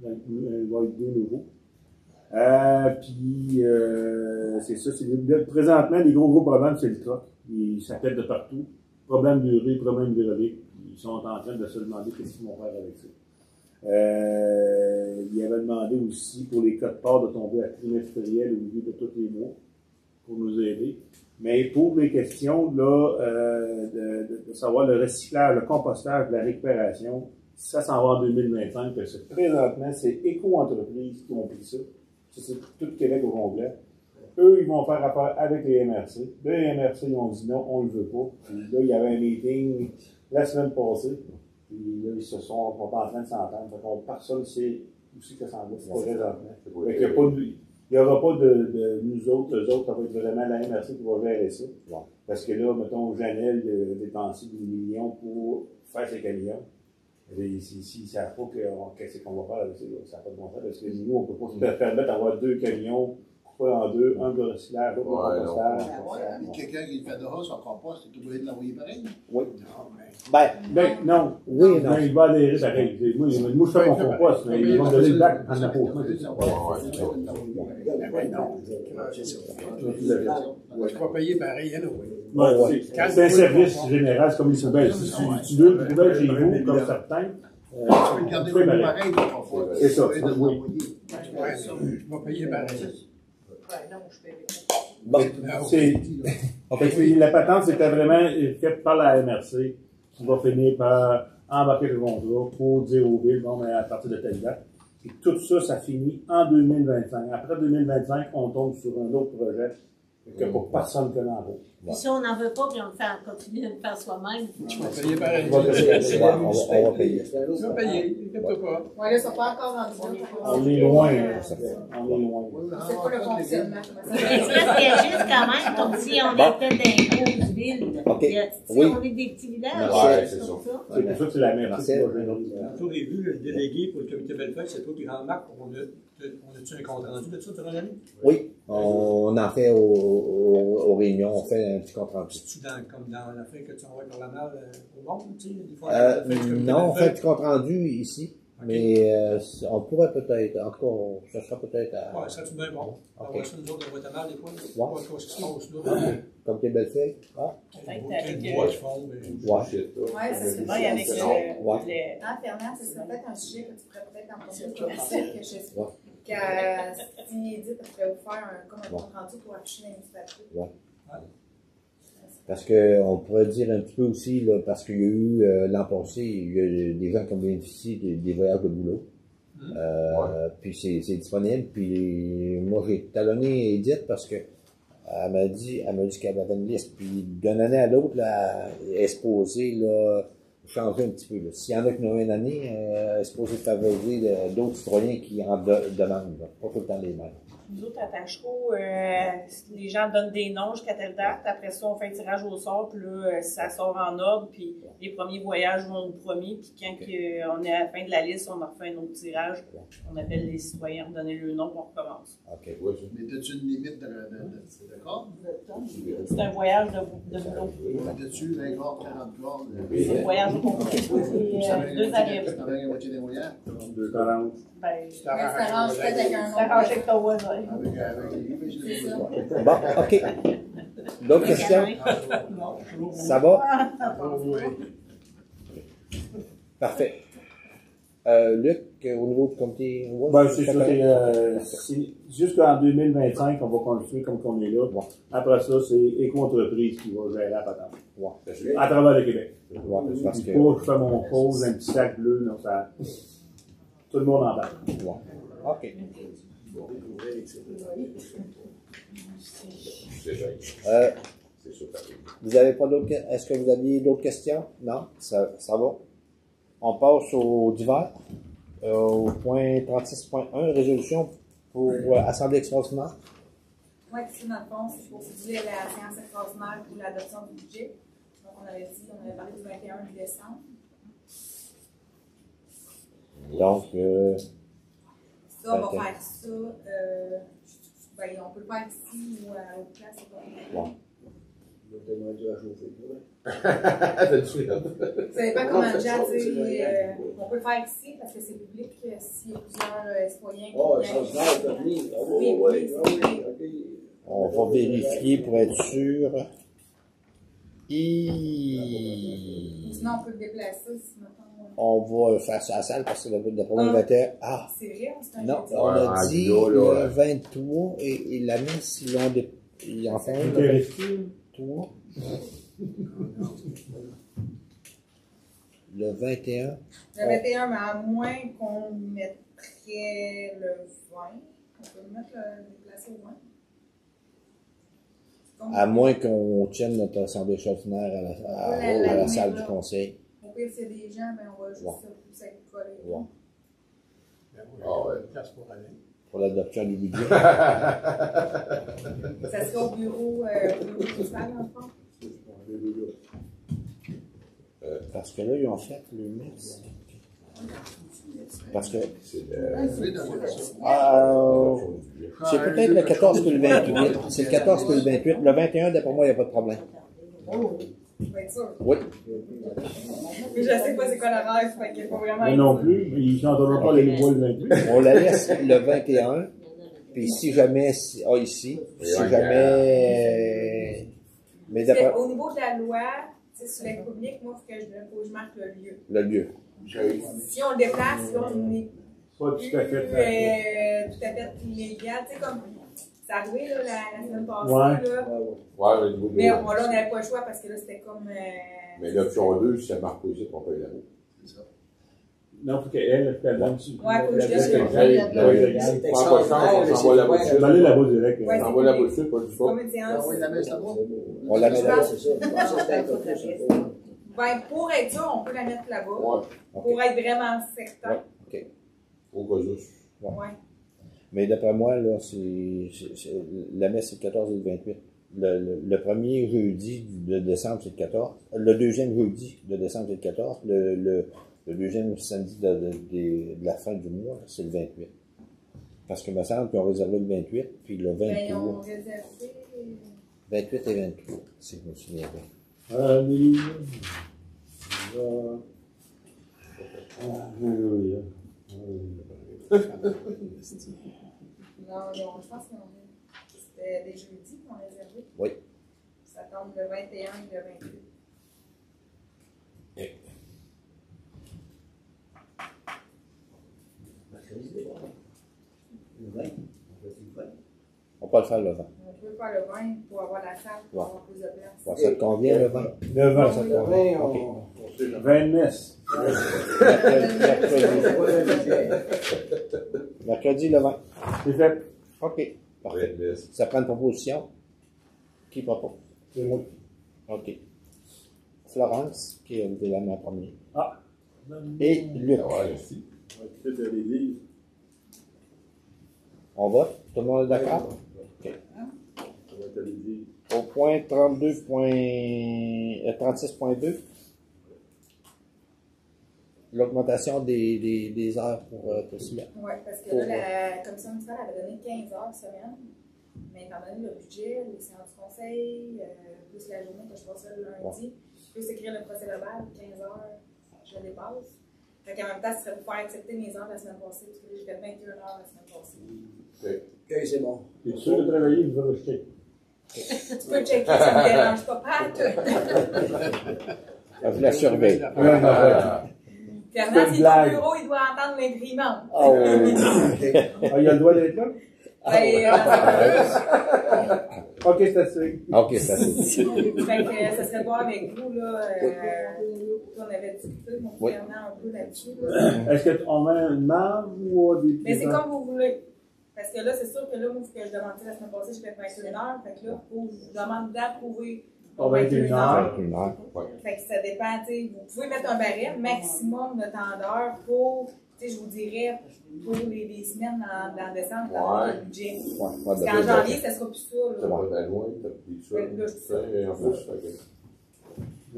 Il va être 2 nouveaux. Puis, c'est ça. Présentement, les gros problèmes, c'est le troc. Ça pète de partout. Problème d'urée, problème hydraulique. Ils sont en train de se demander qu'est-ce qu'ils vont faire avec ça. Il avait demandé aussi pour les codes-parts de tomber à trimestriel au lieu de tous les mois pour nous aider. Mais pour les questions là, de savoir le recyclage, le compostage, la récupération, ça s'en va en 2025. Parce que présentement, c'est Éco-entreprises qui ont pris ça. Ça, c'est tout le Québec au complet. Eux, ils vont faire affaire avec les MRC. Les MRC, ils ont dit non, on ne le veut pas. Puis là, il y avait un meeting la semaine passée. Puis là, ils sont en train de s'entendre. Donc, personne ne sait où c'est que ça en va. C'est pas présentement. Il n'y aura pas de nous autres, eux autres, ça va être vraiment la MRC qui va gérer ça. Bon. Parce que là, mettons, Janelle a dépensé des millions pour faire ses camions. S'ils ne savent pas qu'est-ce qu'on va faire avec ça, ça n'a pas de bon sens. Parce que nous, on ne peut pas se permettre d'avoir 2 camions coupés en 2, un de recyclage, l'autre de compostage. Quelqu'un qui fait dehors son compost, tu es obligé de l'envoyer pareil? Oui. Non. Oui, non. Il va adhérer pareil. Moi, je fais mon compost, mais ils vont me donner le bac en apposement. Tu vas payer pareil, C'est un service général, c'est comme les souverains. Si tu veux le trouver chez vous, comme certains, tu peux le garder pareil. C'est ça, oui. Tu vas payer pareil. Bon. La patente, c'était vraiment faite par la MRC qui va finir par embarquer le contrat pour dire aux villes, bon, mais à partir de telle date. Et tout ça, ça finit en 2025. Après 2025, on tombe sur un autre projet Que pour personne que l'on veut. Puis si on n'en veut pas, puis on continue de le faire soi-même. Tu vas payer pareil. On va payer. Tu vas payer, inquiète-toi pas. Ouais, là, ils sont pas encore rendus là. On est loin. On est loin. C'est pas le fonctionnement. Mais c'est juste quand même comme si on était dans une grosse ville. OK. Si on est des petits villages, Ouais, c'est c'est comme ça. C'est pour ça que c'est la même Marcel. Tantôt, j'ai vu le délégué pour le comité Bellefeuille, c'est toi qui remarque. On a-tu un compte rendu de ça, tu l'as mis? Oui, on en fait aux réunions, on fait un petit compte rendu. C'est-tu comme dans la fin que tu envoies par la malle au monde, tu sais, des fois? Non, on fait du compte rendu ici, mais on pourrait peut-être encore, ça sera peut-être à... Ouais, ça serait bien bon. On va voir ça nous autres dans Guatemala des fois. Ouais. Pas ce qui se passe là. Comme tes belles-filles. Ah. Avec, Bois qui font, mais... Ouais. Ouais, ça serait Ouais, avec Ouais. Fernand, ce serait peut-être un sujet que tu pourrais peut-être en poser que je sais. Ouais. Que si Edith pourrait vous faire comme un compte rendu pour afficher l'initiative. Ouais. Parce qu'on pourrait dire un petit peu aussi, là, parce qu'il y a eu, l'an passé, il y a des gens qui ont bénéficié des voyages de boulot. Puis c'est disponible. Puis moi, j'ai talonné Edith parce que elle m'a dit qu'elle avait une liste. Puis d'une année à l'autre, là, elle est supposée, là, changer un petit peu, là. S'il y en a qui n'ont une année, elle est supposée favoriser d'autres citoyens qui en demandent, là. Pas tout le temps les mêmes. Nous autres, à Tachereau, les gens donnent des noms jusqu'à telle date. Après ça, on fait un tirage au sort. Puis là, ça sort en ordre. Puis les premiers voyages vont au premier. Puis quand on est à la fin de la liste, on en refait un autre tirage. On appelle les citoyens, donner le nom, on recommence. OK. Mais as-tu une limite de cordes? C'est un voyage de boulot. As-tu 20 cordes, 40 cordes? C'est un voyage au complet. C'est 2 années. Tu t'en la moitié des moyens? 2,40. Ben, Tu t'arranges peut-être avec un ça arrange avec ton voisin. Avec les C'est ça. Bon, OK. D'autres questions? Ça va? Parfait. Luc, au niveau du comité... Ben, c'est ça, c'est jusqu'en 2025, on va construire comme qu'on est là. Ouais. Après ça, c'est Éco-entreprise qui va gérer la patente. Ouais. À travers le Québec. Ouais, parce que... Pour je fais mon pause, un petit sac bleu, donc ça... Tout le monde en parle. Ouais. OK. C'est sûr, ça arrive. Vous avez pas d'autres... Est-ce que vous aviez d'autres questions? Non? Ça va. On passe au divers. Au point 36.1, résolution pour Assemblée extraordinaire. Oui, c'est dans le fond, c'est pour céduler la séance extraordinaire pour l'adoption du budget. Donc, on avait parlé du 21 décembre. Donc, Ça, on va faire ça. Ben, on peut le faire ici ou à autre place. ouais. Vous savez pas comment déjà dire. On peut le faire ici parce que c'est public. S'il y a plusieurs citoyens qui viennent. On va vérifier pour être sûr. Sinon, on peut le déplacer si maintenant. On va faire ça à la salle parce que le problème 21. Ah! C'est vrai, c'est un Non, jeudi. on a dit le 23 et la messe, ils en font un le 23. Le 21. Le 21, mais à moins qu'on mettrait le 20. On peut mettre le déplacer au 20. À moins qu'on tienne notre assemblée extraordinaire à la salle du conseil. Au pire, s'il y a des gens, mais on va juste pousser avec le coller. Ouais. Ah ouais. Pour l'adoption du budget. Ça serait au bureau municipal, dans le fond? Parce que là, ils ont fait le messe. Parce que c'est peut-être le 14 que le 28. C'est le 14 que le 28. Le 21, d'après moi, il n'y a pas de problème. Tu vas être sûr. Oui. Mais je sais pas c'est quoi l'horaire, fait qu'il faut vraiment. Moi non plus, ils n'entendront pas les nouveaux le 28. On la laisse le 21. Puis si jamais, ici, si jamais. Mais d'après. Au niveau de la loi, sur l'aide publique, moi, il faut que je marque le lieu. Le lieu. Si on le déplace, là, on est pas tout à fait illégal. Tu sais, comme c'est arrivé là, la semaine passée. Ouais. Là. Ouais, le niveau Mais là, on n'avait pas le choix parce que là, c'était comme. Mais l'option 2, si ça marque aussi, on paye la route. C'est ça. Non, faut qu'elle la donne. Ouais, faut que je laisse C'est extraordinaire. On va aller là-bas direct. Ouais, On va là-bas dessus, pas du fond. comme une séance. On la met là-bas. On la met là. C'est ça. C'est un peu plus, ça. Ben, pour être sûr, on peut la mettre là-bas. Ouais. Pour être vraiment certain. Au cas où. Ouais. Mais d'après moi, là, la messe, c'est le 14 et le 28. Le premier jeudi de décembre, c'est le 14. Le deuxième jeudi de décembre, c'est le 14. Le deuxième samedi de la fin du mois, c'est le 28. Parce que me semble qu'ils ont réservé le 28, puis le 23. Ben, ils ont réservé. 28 et 23, si je me souviens bien. Alléluia. Alléluia. Non, je pense qu'ils ont c'était des jeudis qu'on a réservé. Oui. Ça tombe le 21 et le 28. Le 20. On peut le faire le 20. On peut faire le 20 pour avoir la salle, pour avoir plus de place. Bon, ça te convient, le 20? Le 20, ça Le te 20, convient. on... OK. 20 messes. Mercredi, le 20. C'est fait. OK. Parfait. Ouais, Ça prend une proposition. Qui propose? C'est moi. OK. Florence, qui a levé la main en premier. Ah. Et Luc. Ah ouais, merci. On va quitter de l'église. On vote? Tout le monde est d'accord? OK. On va être à l'église. Au point 36.2, l'augmentation des heures pour Priscilla. Oui, parce que là, la commission municipale avait donné 15 heures semaine, mais étant donné le budget, les séances du conseil, plus la journée que je passerai le lundi, plus écrire le procès-verbal, 15 heures, je le dépasse. Fait qu'en même temps, ce serait pour faire accepter mes heures la semaine passée, parce que j'ai fait 21 heures la semaine passée. OK, c'est bon. T'es sûr de travailler, vous allez rejeter. Tu peux checker, ça ne me dérange pas, Pat. Je la surveille. Clairement, s'il est au bureau, il doit entendre l'imprimante. Ah oui. Ah, il a le droit d'être là? OK, c'est assez. OK, c'est assez. Fait que ça serait de voir avec vous, là. On avait discuté, mon gouverneur, un peu là-dessus. Là. Est-ce qu'on met une marge ou des... Mais c'est comme vous voulez. Parce que là, c'est sûr que là, moi, ce que je demandais la semaine passée, j'ai fait 21 heures. Fait que là, je vous demande d'approuver pour 21 heures. Fait que ça dépend, tu sais, vous pouvez mettre un barème maximum de temps d'heure pour, tu sais, je vous dirais, pour les semaines dans décembre, dans le budget. Parce qu'en janvier, ça sera plus ça. Ça va être loin, t'as pris ça. Et en plus,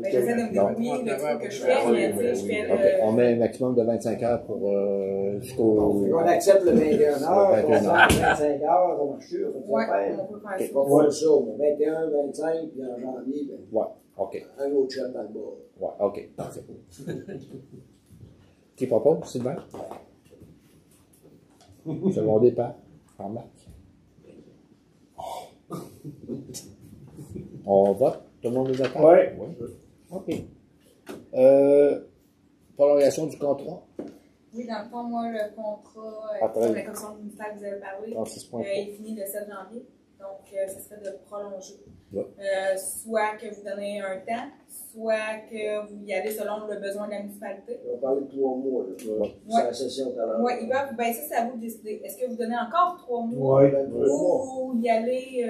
J'essaie de me débrouiller de ce que je fais, mais tu sais, je fais le... On met un maximum de 25 heures pour jusqu'au... On accepte le 21 heures, 21 on heures. fait 25 heures, on marche sûr. Ouais, on peut faire ça. On va faire ça, 21, 25, puis en janvier, ben, Ouais, OK. un autre shot dans le bas. Ouais, OK. Parfait. Qui propose, Sylvain? Secondé par Jean-Marc. On vote? Tout le monde est d'accord? Oui. OK. Prolongation du contrat. Oui, dans le fond, moi, le contrat, Après. comme la commission municipale vous avez parlé, 36.3. il finit le 7 janvier. Donc, ce serait de prolonger. Ouais. Soit que vous donnez un temps, soit que vous y allez selon le besoin de la municipalité. On va parler de 3 mois, là. C'est la session tout à l'heure. Oui, ben ça, c'est à vous de décider. Est-ce que vous donnez encore 3 mois Oui. ou y aller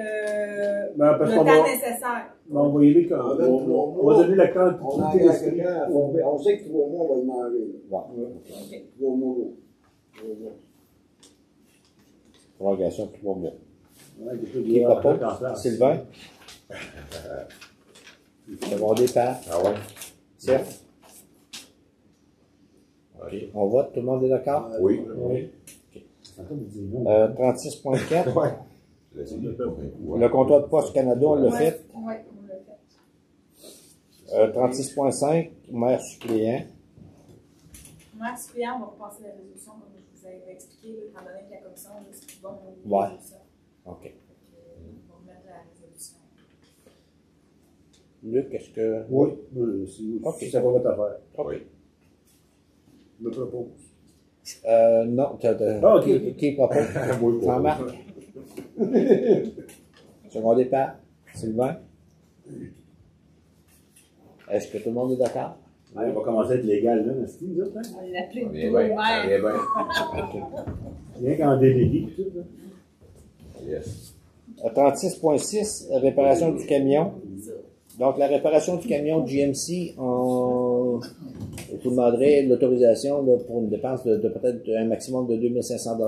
Ben, parce le qu'on temps va- nécessaire? Non, on va y aller quand on va donner la On quantité engage quelqu'un, on sait que 3 mois, on va y manger. Ouais. 3 mois, là. Prolongation de 3 mois. Ouais, Qui propose? Sylvain? Secondé par Ah ouais? Serge? OK. On vote, tout le monde est d'accord? Oui. Oui. 36.4. Ouais. Le contrat de Poste Canada, on l'a fait. Oui, on l'a fait. 36.5, maire suppléant. Moi, suppléant, on va repasser la résolution comme je vous avais expliqué, là, étant donné que la commission, là, c'est bon. Ouais. OK. On va remettre la résolution. Luc, est-ce que... Oui, si ça va votre affaire. OK. Je me propose. Non, Ah, OK. Qui propose? Jean-Marc? Secondé par Sylvain? Est-ce que tout le monde est d'accord? On va commencer à être légal, là, Nasty, nous autres, hein? On l'appelait On le est beau bien, on maire. est bien. Rien qu'en délégué, tout ça. Yes. 36.6, réparation du camion. Donc, la réparation du camion GMC, je vous demanderai l'autorisation là, pour une dépense de peut-être un maximum de 2500 $.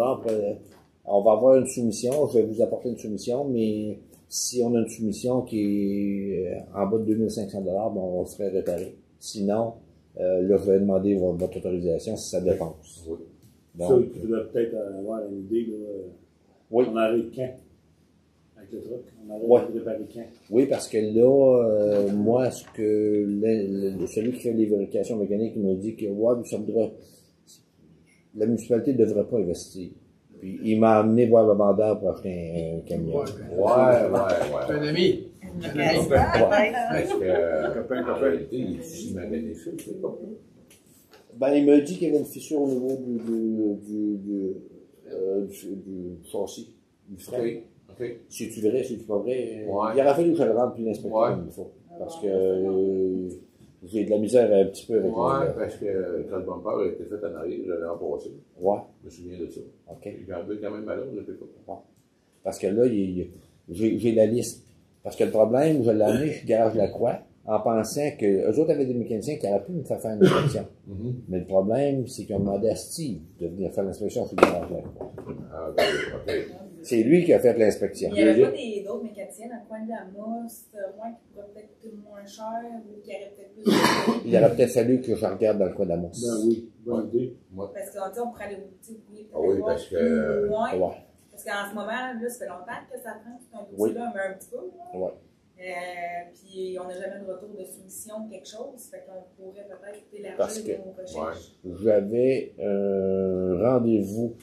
On va avoir une soumission, je vais vous apporter une soumission, mais si on a une soumission qui est en bas de 2500 $, bon, on le ferait réparer. Sinon, là, je vais demander votre autorisation si ça dépense. Oui. Ça, Donc, tu dois peut-être avoir une idée, là. Oui. On arrive quand? Avec le truc? On arrive Ouais. à réparer quand? oui, parce que là, moi, ce que celui qui fait les vérifications mécaniques me dit que ouais, la municipalité ne devrait pas investir. Puis il m'a amené voir le vendeur pour acheter un camion. C'est un ami. Parce que, en réalité, il est si magané ça, c'est pas. Ben, il m'a dit qu'il y avait une fissure au niveau du châssis, du frein. OK. C'est-tu vrai, c'est-tu pas vrai? Ouais. Il aurait fallu que je le rentre puis l'inspecteur comme il faut. Parce que j'ai de la misère un petit peu avec Parce que quand le bumper a été fait en arrière, j'avais en passé. Ouais. Je me souviens de ça. OK. Il gardait quand même malheur, je sais pas. Ouais. Parce que là, j'ai la liste. Parce que le problème, je l'ai amené chez Garage Lacroix en pensant que eux autres avaient des mécaniciens qui auraient pu me faire une inspection. Mais le problème, c'est qu'ils ont demandé à Steve de venir faire l'inspection chez Garage Lacroix. Ah, OK. C'est lui qui a fait l'inspection. Il n'y avait pas d'autres mécaniciens dans le coin de la Mousse, moins qui pourraient peut-être coûter moins cher ou qui auraient peut-être plus de... Il aurait peut-être fallu que je regarde dans le coin de la Mousse. Ben oui, bonne idée. Parce qu'on dit on pourrait aller au petit oui, Ah oui, parce que. loin. Ouais. Parce qu'en ce moment, là, ça fait longtemps que ça prend tout un Oui. dossier-là, mais un petit peu. Là. Ouais. Puis on n'a jamais de retour de soumission ou quelque chose, fait qu'on pourrait peut-être Parce que- élargir nos recherches. J'avais un rendez-vous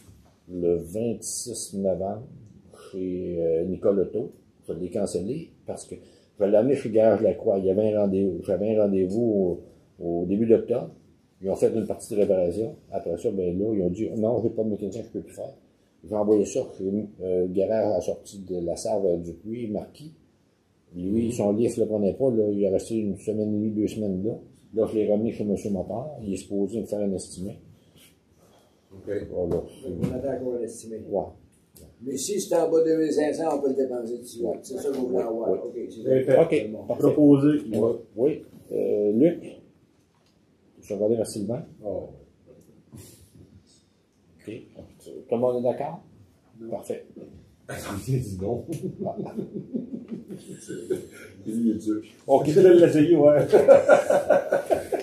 le 26 novembre chez Nicole Auto. Je l'ai cancellé parce que je l'ai amené chez Garage Lacroix. J'avais un rendez-vous au début d'octobre. Ils ont fait une partie de réparation. Après ça, ben là, ils ont dit non, j'ai pas de mécanicien, je peux plus faire. J'ai envoyé ça chez Garage à la sortie de la Sarve du Puy, Marquis. Lui, son livre ne le prenait pas. Là, il est resté une semaine et demie, 2 semaines là. Là, je l'ai remis chez M. Moteur. Il est supposé me faire un estimé. OK. Voilà. On attend qu'on l'estimé. Ouais. Mais si c'est en bas de 2500, on peut le dépenser dessus. Ouais. C'est ça que vous voulez avoir. Ouais. OK, c'est Bien ça. fait. OK. Bon. Parfait. Proposé. Oui. Luc. Je vais regarder vers Sylvain. Oh. OK. Tout le monde est d'accord? Parfait. Il dit non. Il est dur. On quitte de l'essayer, ouais.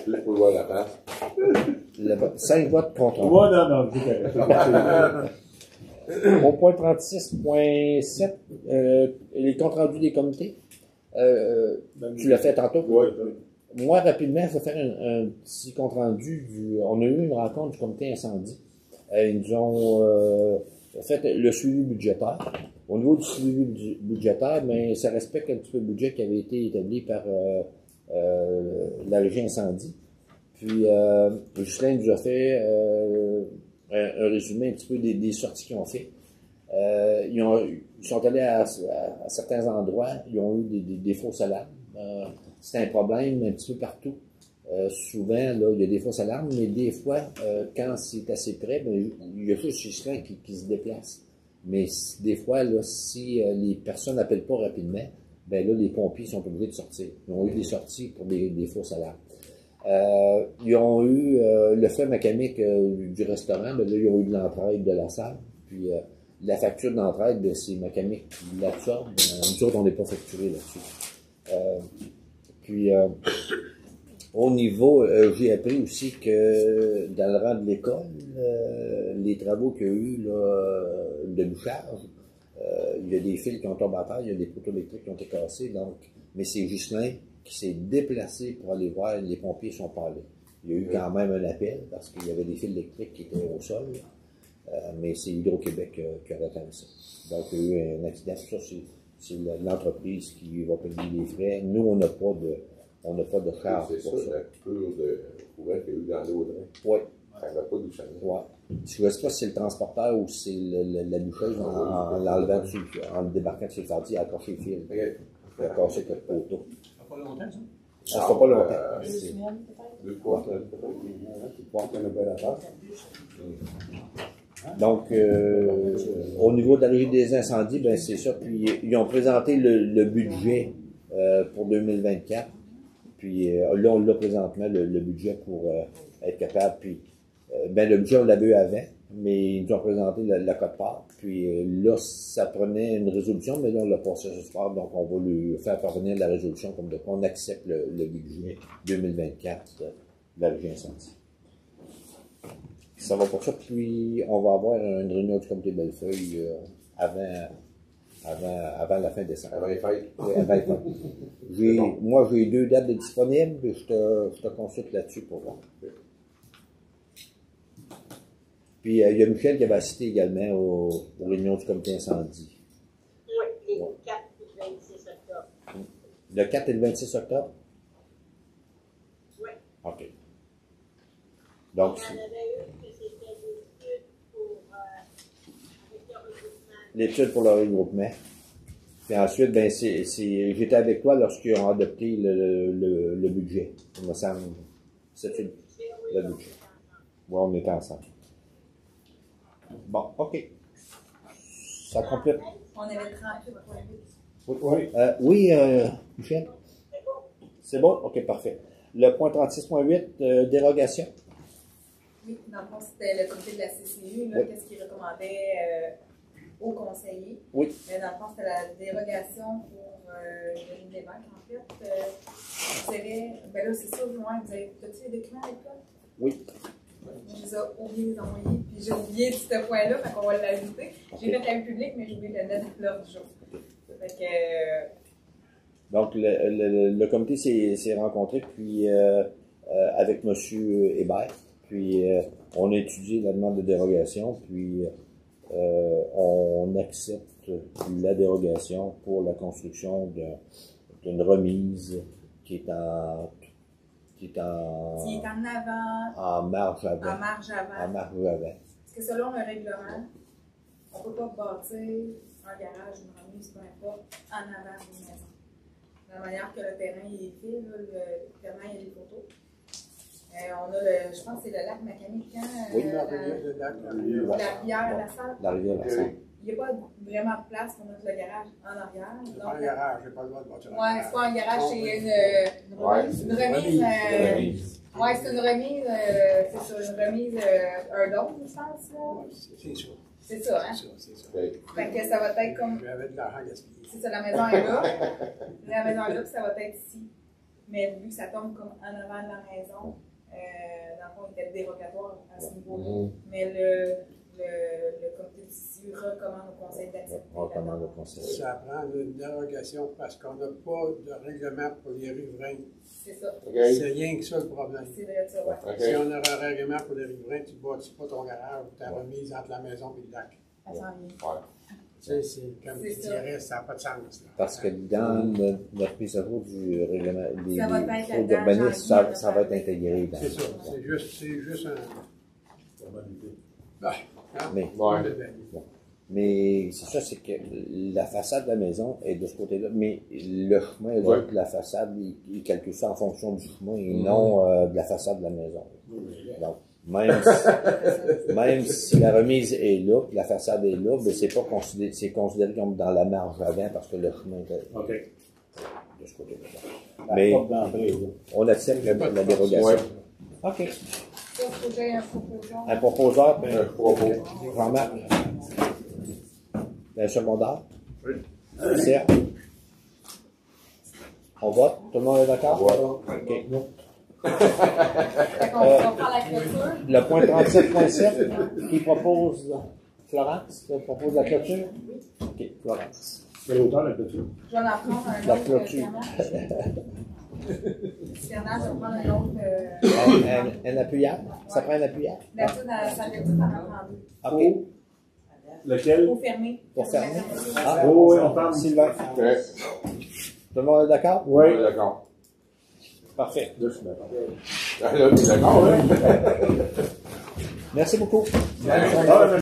Il faut voir la face. 5 votes contre 1. Ouais, non, c'est correct. Au point 36.7, les comptes rendus des comités. Tu l'as fait tantôt? Ouais. Moi, rapidement, je vais faire un petit compte rendu. On a eu une rencontre du comité incendie. Ils nous ont fait le suivi budgétaire. Au niveau du suivi budgétaire, mais ça respecte un petit peu le budget qui avait été établi par la régie incendie. Puis, Justin nous a fait un résumé un petit peu des sorties qu'ils ont fait. Ils sont allés à certains endroits, ils ont eu des fausses alarmes. C'est un problème un petit peu partout. Souvent, là, il y a des fausses alarmes, mais des fois, quand c'est assez près, ben, il y a juste Justin qui se déplace. Mais des fois, là, si les personnes n'appellent pas rapidement, ben là, les pompiers sont obligés de sortir. Ils ont eu des sorties pour des fausses alarmes. Ils ont eu le frais mécanique du restaurant, ben là, ils ont eu de l'entraide de la salle. Puis la facture d'entraide, ben, c'est mécanique qui l'absorbe. Nous autres, on n'est pas facturé là-dessus. Puis au niveau, j'ai appris aussi que dans le rang de l'école, les travaux qu'il y a eu là, de bouchage, il y a des fils qui ont tombé à terre, il y a des poteaux électriques qui ont été cassés, donc, mais c'est Justin qui s'est déplacé pour aller voir, les pompiers sont pas allés. Il y a eu quand même un appel parce qu'il y avait des fils électriques qui étaient au sol, mais c'est Hydro-Québec qui a retenu ça. Donc il y a eu un accident, ça c'est l'entreprise qui va payer les frais. Nous, on n'a pas de charge C'est pour ça, la coupure de courant qu'il y a eu dans l'eau. Oui. Ça n'a pas d'où ça vient. Ouais. Je ne sais pas si c'est le transporteur ou si c'est la boucheuse en l'enlevant dessus, en le débarquant sur le sentier, à accrocher le fil. Il a cassé quelques poteaux. Ça fait pas longtemps, ça? Ça ne sera pas longtemps. 2 semaines, peut-être. 2, 3 semaines, peut-être. Donc, au niveau de la régie des incendies, ben c'est ça. Puis, ils ont présenté le budget pour 2024. Puis, là, on l'a présentement, le budget pour être capable. Puis, ben, le budget, on l'avait eu avant, mais ils nous ont présenté la cote-part. Puis, là, ça prenait une résolution, mais là, on l'a passé ce soir. Donc, on va lui faire parvenir la résolution comme de quoi on accepte le budget 2024 de la régie incendie. Ça va pour ça, puis on va avoir une réunion du comité Bellefeuille avant la fin décembre. Avant les fêtes. Oui, avant les fêtes. Moi, j'ai 2 dates de disponibles, je te consulte là-dessus pour voir. Puis il y a Michel qui avait assisté également aux réunions du comité incendie. Oui, les 4 et le 26 octobre. Le 4 et le 26 octobre? Oui. OK. Il y en Donc, avait une que c'était l'étude pour avec le regroupement. l'étude pour le regroupement. Puis ensuite, ben, j'étais avec toi lorsqu'ils ont adopté le budget. Il me semble. C'était le budget. Oui, on était ensemble. Bon, OK. Ça complète. On avait 38,8. Oui, Michel? C'est bon? OK, parfait. Le point 36.8, dérogation. Oui, dans le fond, c'était le comité de la CCU, là, qu'est-ce qu'il recommandait aux conseillers. Oui. Mais dans le fond, c'était la dérogation pour Denis Lévesque, en fait. Vous avez, ben là, c'est ça, vous avez, as-tu les documents avec toi? Oui. Je les ai oubliés de les envoyer, puis j'ai oublié de ce point-là, fait qu'on va l'ajouter. J'ai fait la vue publique, mais j'ai oublié de le mettre à l'ordre du jour. Fait que... Donc, le comité s'est rencontré, puis avec M. Hébert, puis on a étudié la demande de dérogation, puis on accepte la dérogation pour la construction d'une remise qui est en avant. En marge avant. En marge avant. En marge avant. Parce que selon le règlement, on ne peut pas bâtir un garage, une remise, peu importe, en avant d'une maison. De la manière que le terrain est fait, là, clairement, il y a des photos. On a je pense que c'est le lac mécanique. Oui, la rivière, la salle. La rivière, la salle. Il n'y a pas vraiment de place pour mettre le garage en arrière. C'est pas un garage, j'ai pas le droit de bâtir un garage. Oui, c'est pas un garage, c'est une remise. Oui, c'est une remise, c'est ça, une remise, un don, je pense. C'est ça. C'est ça, hein? C'est ça. Fait que ça va être comme. J'avais de l'argent gaspillé. C'est ça, la maison est là. La maison est là, puis ça va être ici. Mais vu que ça tombe comme en avant de la maison, dans le fond, il était dérogatoire à ce niveau-là. Mais le comité d'ici recommande au conseil d'accepter. Recommande au conseil. Ça prend une dérogation parce qu'on n'a pas de règlement pour les riverains. C'est ça. Okay. C'est rien que ça le problème. C'est vrai, ça, ouais. Okay. Si on a un règlement pour les riverains, tu ne bâtis pas ton garage ou ta remise entre la maison et le lac. Ça s'en vient. Tu sais, c'est comme tu dirais, ça n'a pas de sens. Là. Parce que dans notre mise à jour du règlement, les codes d'urbanisme, ça va être intégré dans. C'est ça. C'est juste un. Mais c'est ça, c'est que la façade de la maison est de ce côté-là, mais le chemin de la façade, il calcule ça en fonction du chemin et non de la façade de la maison. Donc, même si la remise est là, puis la façade est là, ben c'est pas considéré, c'est considéré comme dans la marge avant parce que le chemin est de ce côté-là. Mais on accepte la dérogation. OK. Un proposeur, puis Jean-Marc. Un secondaire. Oui. Certes. On vote? Tout le monde est d'accord? OK. Le point 37.7, qui propose Florence? Qui propose la clôture? OK, Florence. Quelle hauteur la clôture? Je vais en prendre un autre. La clôture. Bernard, je vais prendre un autre. Un appuyable? Ça prend un appuyable? La toute, ça fait tout en prendre deux. OK. Lequel? Pour fermer. Pour fermer. Ah, oui, on parle. Sylvain. Tout le monde est d'accord? Oui, d'accord. Parfait. Là, je suis d'accord. D'accord, oui. Merci beaucoup.